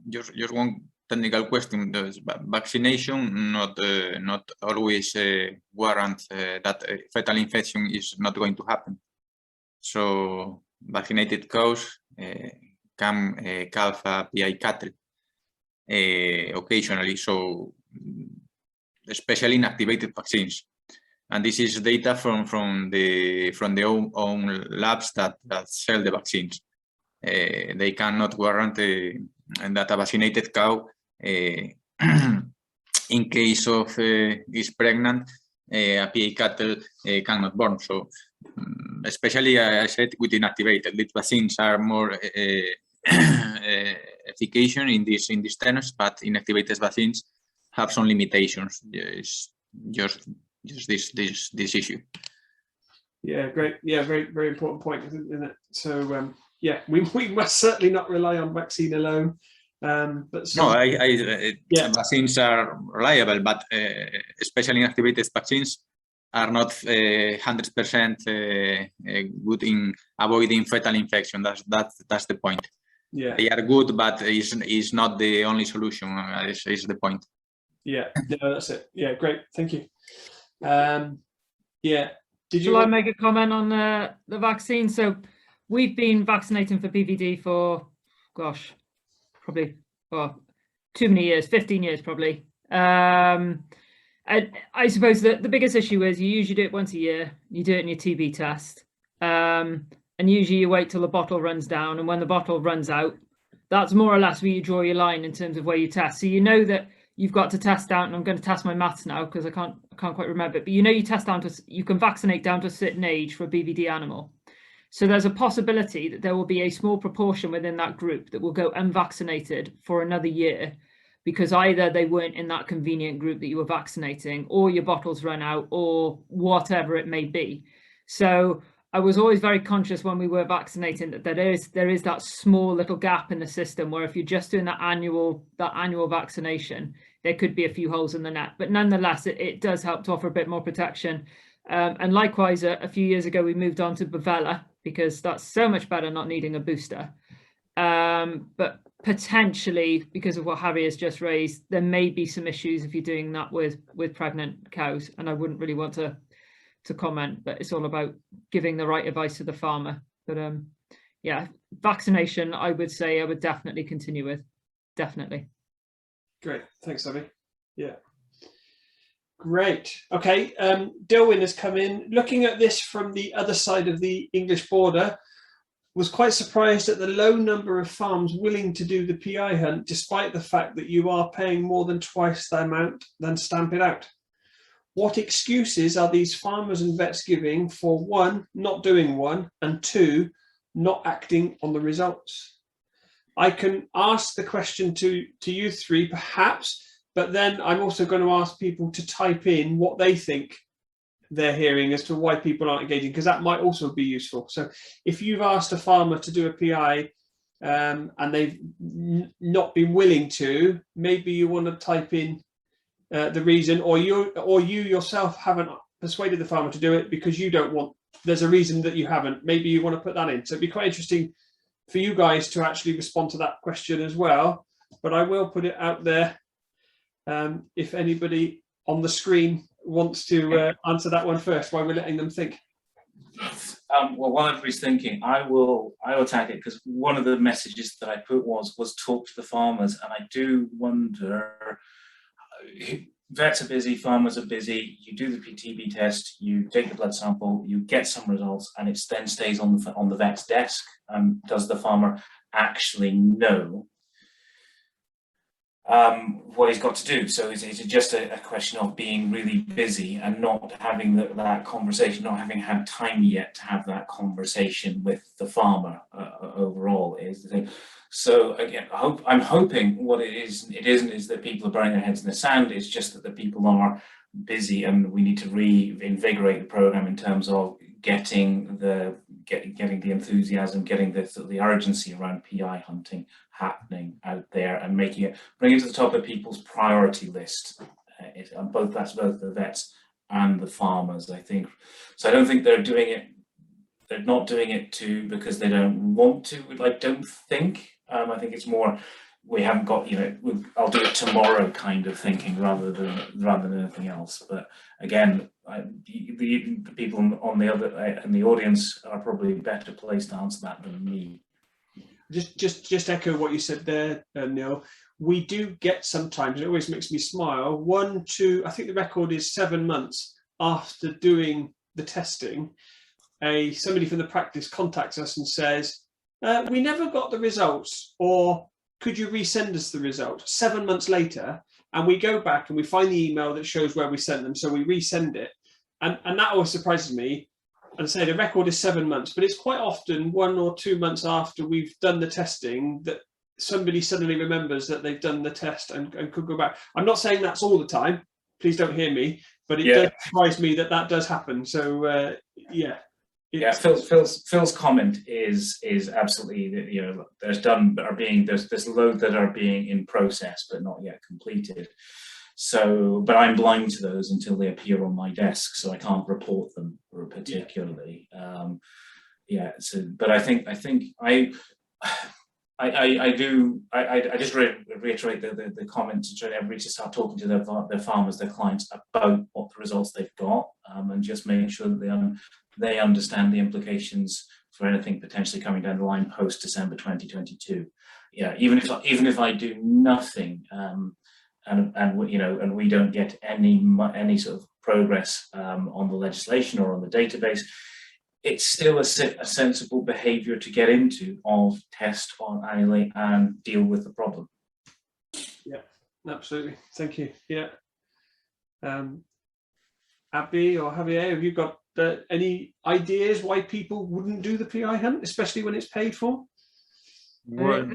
just one technical question. Does vaccination not always warrant that fetal infection is not going to happen? So vaccinated cows can calve PI cattle occasionally, so especially inactivated vaccines. And this is data from the own labs that sell the vaccines. They cannot warrant that a vaccinated cow, in case of is pregnant, a PA cattle cannot born. So, especially I said with inactivated, these vaccines are more efficacious in these terms, but inactivated vaccines have some limitations. It's just this issue. Yeah, great. Yeah, very important point, isn't it? So yeah, we must certainly not rely on vaccine alone. But No, yeah, vaccines are reliable, but especially inactivated vaccines are not 100% good in avoiding fetal infection. That's the point. yeah, They are good, but is not the only solution. Is the point. yeah. No, that's it. Yeah, great. Thank you. Yeah. Did you Shall I make a comment on the vaccine? So we've been vaccinating for BVD for, gosh, probably too many years, 15 years probably. And I suppose that the biggest issue is you usually do it once a year. You do it in your TB test. And usually you wait till the bottle runs down. And when the bottle runs out, that's more or less where you draw your line in terms of where you test. So you know that you've got to test down, and I'm going to test my maths now because I can't quite remember it, but you know you test down to, you can vaccinate down to a certain age for a BVD animal. So there's a possibility that there will be a small proportion within that group that will go unvaccinated for another year because either they weren't in that convenient group that you were vaccinating, or your bottles run out, or whatever it may be. So I was always very conscious when we were vaccinating that there is that small little gap in the system where if you're just doing that annual vaccination, there could be a few holes in the net. But nonetheless, it does help to offer a bit more protection. And likewise, a few years ago, we moved on to Bovella because that's so much better not needing a booster. But potentially, because of what Javier has just raised, there may be some issues if you're doing that with pregnant cows. And I wouldn't really want to comment, but it's all about giving the right advice to the farmer. But yeah, vaccination, I would say I would definitely continue with. Definitely. Great. Thanks, Abby. Yeah. Great. Okay. Dilwyn has come in. Looking at this from the other side of the English border, was quite surprised at the low number of farms willing to do the PI hunt, despite the fact that you are paying more than twice the amount than Stamp It Out. What excuses are these farmers and vets giving for, one, not doing one, and two, not acting on the results? I can ask the question to you three, perhaps, but then I'm also going to ask people to type in what they think they're hearing as to why people aren't engaging, because that might also be useful. So if you've asked a farmer to do a PI and they've not been willing to, maybe you want to type in the reason, or you yourself haven't persuaded the farmer to do it because you don't want, there's a reason that you haven't. Maybe you want to put that in. So it'd be quite interesting for you guys to actually respond to that question as well. But I will put it out there if anybody on the screen wants to answer that one first while we're letting them think. Well, while everybody's thinking, I will tag it, because one of the messages that I put was talk to the farmers, and I do wonder. Vets are busy, farmers are busy. You do the TB test, you take the blood sample, you get some results, and it then stays on the vet's desk. Does the farmer actually know what he's got to do? So is it just a question of being really busy and not having that conversation, not having had time yet to have that conversation with the farmer overall is the thing. So again, I'm hoping what it isn't that people are burning their heads in the sand. It's just that the people are busy, and we need to reinvigorate the program in terms of getting the enthusiasm, getting the urgency around PI hunting happening out there, and bring it to the top of people's priority list. That's both the vets and the farmers, I think. So I don't think they're doing it. They're not doing it because they don't want to. I don't think. I think it's more, we haven't got, I'll do it tomorrow kind of thinking rather than anything else. But again, the people on the other in the audience are probably better placed to answer that than me. Just echo what you said there, Neil. We do get sometimes, it always makes me smile, 1 to, I think the record is 7 months after doing the testing, somebody from the practice contacts us and says, we never got the results, or could you resend us the result? 7 months later, and we go back and we find the email that shows where we sent them, so we resend it. And that always surprises me. And say the record is 7 months, but it's quite often 1 or 2 months after we've done the testing that somebody suddenly remembers that they've done the test and could go back. I'm not saying that's all the time, please don't hear me, but it does surprise me that does happen. So yeah. Yeah, Phil's comment is absolutely, you know, there's loads that are being in process but not yet completed. So, but I'm blind to those until they appear on my desk, so I can't report them particularly. Yeah. So, but I just reiterate the comments to try everybody to start talking to their farmers, their clients, about what the results they've got, and just make sure that they understand the implications for anything potentially coming down the line post December 2022. Yeah, even if I do nothing, and you know, and we don't get any sort of progress on the legislation or on the database, it's still a sensible behaviour to get into, of test on annually and deal with the problem. Yeah, absolutely. Thank you. Yeah. Abby or Javier, have you got any ideas why people wouldn't do the PI hunt, especially when it's paid for? Well,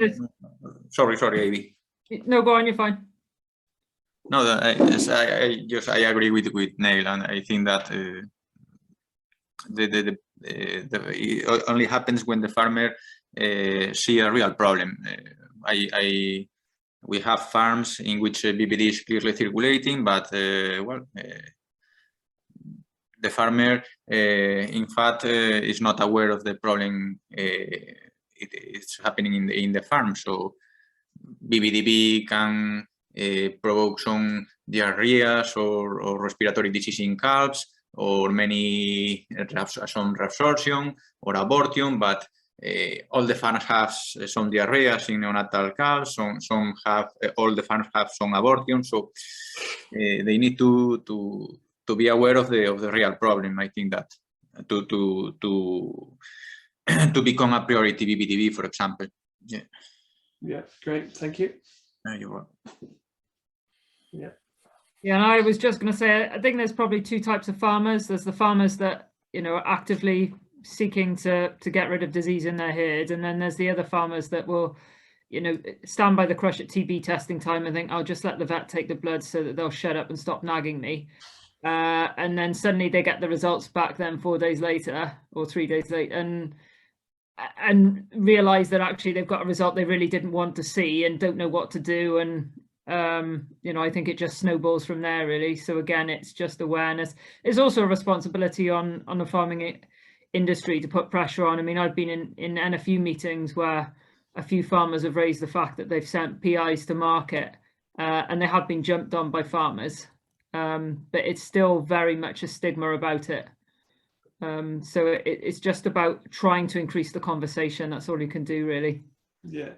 sorry, Abby. No, go on, you're fine. No, I agree with Neil, and I think that it only happens when the farmer see a real problem. We have farms in which BVD is clearly circulating, but well, the farmer, in fact, is not aware of the problem. It's happening in the farm. So BVDB can provoke some diarrheas or respiratory disease in calves, or some reabsorption or abortion, but all the farms have some diarrheas in neonatal calves. Some have all the farms have some abortion. So they need to be aware of the real problem. I think that to become a priority BVDB, for example. Yeah. Yeah. Great. Thank you. You're welcome. Yeah. Yeah, and I was just going to say, I think there's probably two types of farmers. There's the farmers that, you know, are actively seeking to get rid of disease in their herd, and then there's the other farmers that will, you know, stand by the crush at TB testing time and think, I'll just let the vet take the blood so that they'll shut up and stop nagging me. And then suddenly they get the results back then 4 days later or 3 days later, and realize that actually they've got a result they really didn't want to see and don't know what to do. And you know, I think it just snowballs from there, really. So again, it's just awareness. It's also a responsibility on the farming industry to put pressure on. I mean, I've been in NFU meetings where a few farmers have raised the fact that they've sent PIs to market and they have been jumped on by farmers, but it's still very much a stigma about it. So it's just about trying to increase the conversation. That's all you can do, really. Yeah.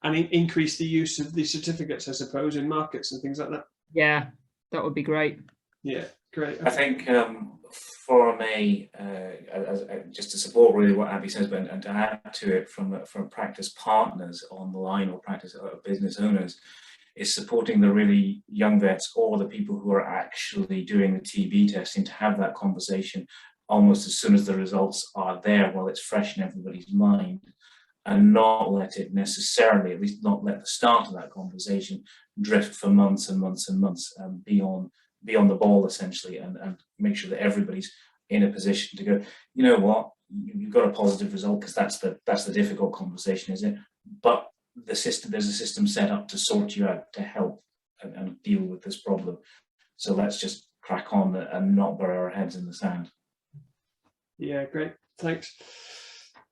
And increase the use of the certificates, I suppose, in markets and things like that. Yeah, that would be great. Yeah, great. I think for me, just to support really what Abby says, but and to add to it from practice partners on the line or practice business owners, is supporting the really young vets or the people who are actually doing the TB testing to have that conversation almost as soon as the results are there, while it's fresh in everybody's mind, and not let it necessarily, at least not let the start of that conversation drift for months and months and months, be on the ball essentially, and make sure that everybody's in a position to go, you know what, you've got a positive result, because that's the difficult conversation, isn't it? But there's a system set up to sort you out, to help and deal with this problem. So let's just crack on and not bury our heads in the sand. Yeah, great, thanks.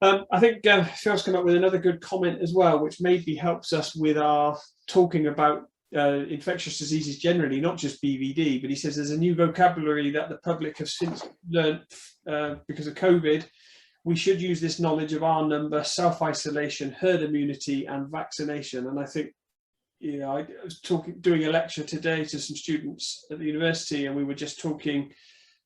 I think Phil's come up with another good comment as well, which maybe helps us with our talking about infectious diseases generally, not just BVD. But he says there's a new vocabulary that the public have since learned because of COVID. We should use this knowledge of R number, self-isolation, herd immunity, and vaccination. And I think, you know, I was doing a lecture today to some students at the university, and we were just talking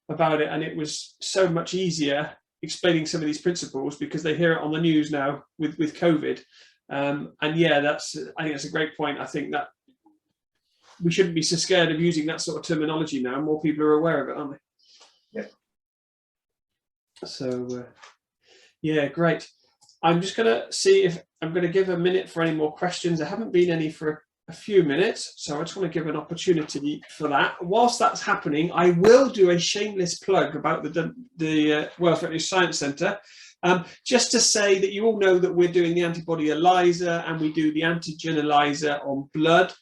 about it, and it was so much easier explaining some of these principles because they hear it on the news now with COVID. And yeah, I think that's a great point. I think that we shouldn't be so scared of using that sort of terminology now. More people are aware of it, aren't they? Yeah. So yeah, great. I'm just going to see if I'm going to give a minute for any more questions. There haven't been any for a few minutes, so I just want to give an opportunity for that. Whilst that's happening, I will do a shameless plug about the Welsh Veterinary Science Centre. Just to say that you all know that we're doing the antibody ELISA and we do the antigen ELISA on blood.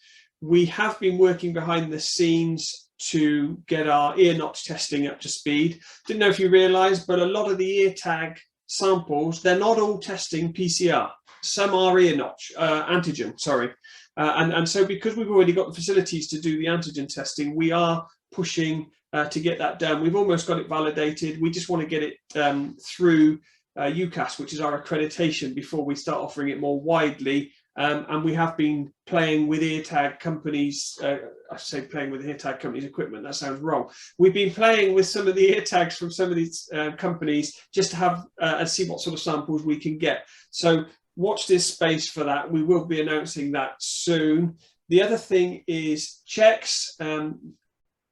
We have been working behind the scenes to get our ear notch testing up to speed. Didn't know if you realised, but a lot of the ear tag samples, they're not all testing PCR. Some are ear notch, antigen, sorry. And so because we've already got the facilities to do the antigen testing, we are pushing to get that done. We've almost got it validated. We just want to get it through UCAS, which is our accreditation, before we start offering it more widely. And we have been playing with ear tag companies. I say playing with ear tag companies' equipment, that sounds wrong. We've been playing with some of the ear tags from some of these companies just to have and see what sort of samples we can get. So watch this space for that. We will be announcing that soon. The other thing is CHeCS.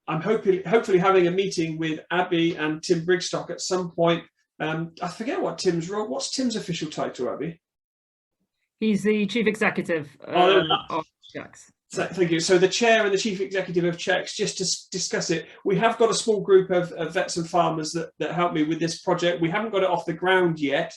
I'm hopefully having a meeting with Abby and Tim Brigstock at some point. I forget what Tim's role. What's Tim's official title, Abby? He's the chief executive of CHeCS. Thank you. So the chair and the chief executive of CHeCS, just to discuss it. We have got a small group of vets and farmers that help me with this project. We haven't got it off the ground yet,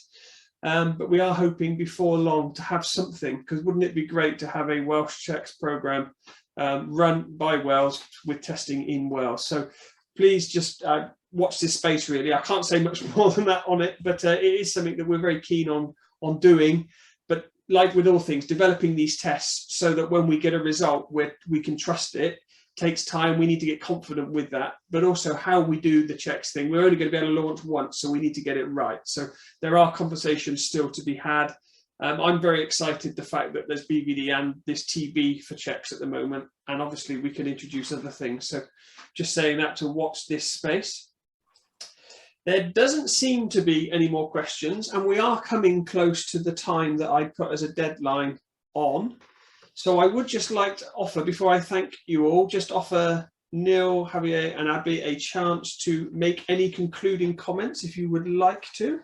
but we are hoping before long to have something, because wouldn't it be great to have a Welsh CHeCS programme run by Wales with testing in Wales. So please just watch this space, really. I can't say much more than that on it, but it is something that we're very keen on doing. But like with all things, developing these tests so that when we get a result we can trust it takes time. We need to get confident with that, but also how we do the CHeCS thing. We're only going to be able to launch once, so we need to get it right. So there are conversations still to be had. I'm very excited the fact that there's BVD and this TB for CHeCS at the moment, and obviously we can introduce other things. So just saying that to watch this space. There doesn't seem to be any more questions, and we are coming close to the time that I put as a deadline on. So I would just like to offer, before I thank you all, just offer Neil, Javier and Abby a chance to make any concluding comments if you would like to.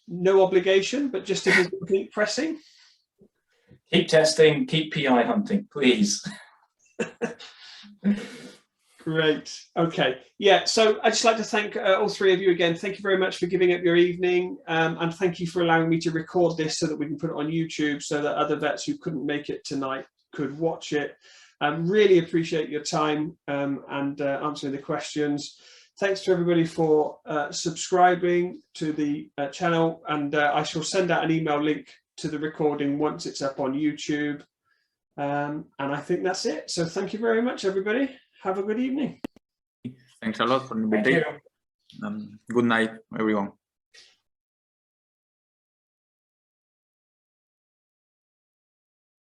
No obligation, but just if it's something pressing. Keep testing, keep PI hunting, please. Great. Okay. Yeah. So I'd just like to thank all three of you again. Thank you very much for giving up your evening, and thank you for allowing me to record this so that we can put it on YouTube so that other vets who couldn't make it tonight could watch it. Really appreciate your time and answering the questions. Thanks to everybody for subscribing to the channel, and I shall send out an email link to the recording once it's up on YouTube. And I think that's it. So thank you very much, everybody. Have a good evening. Thanks a lot for the invitation. Good night, everyone.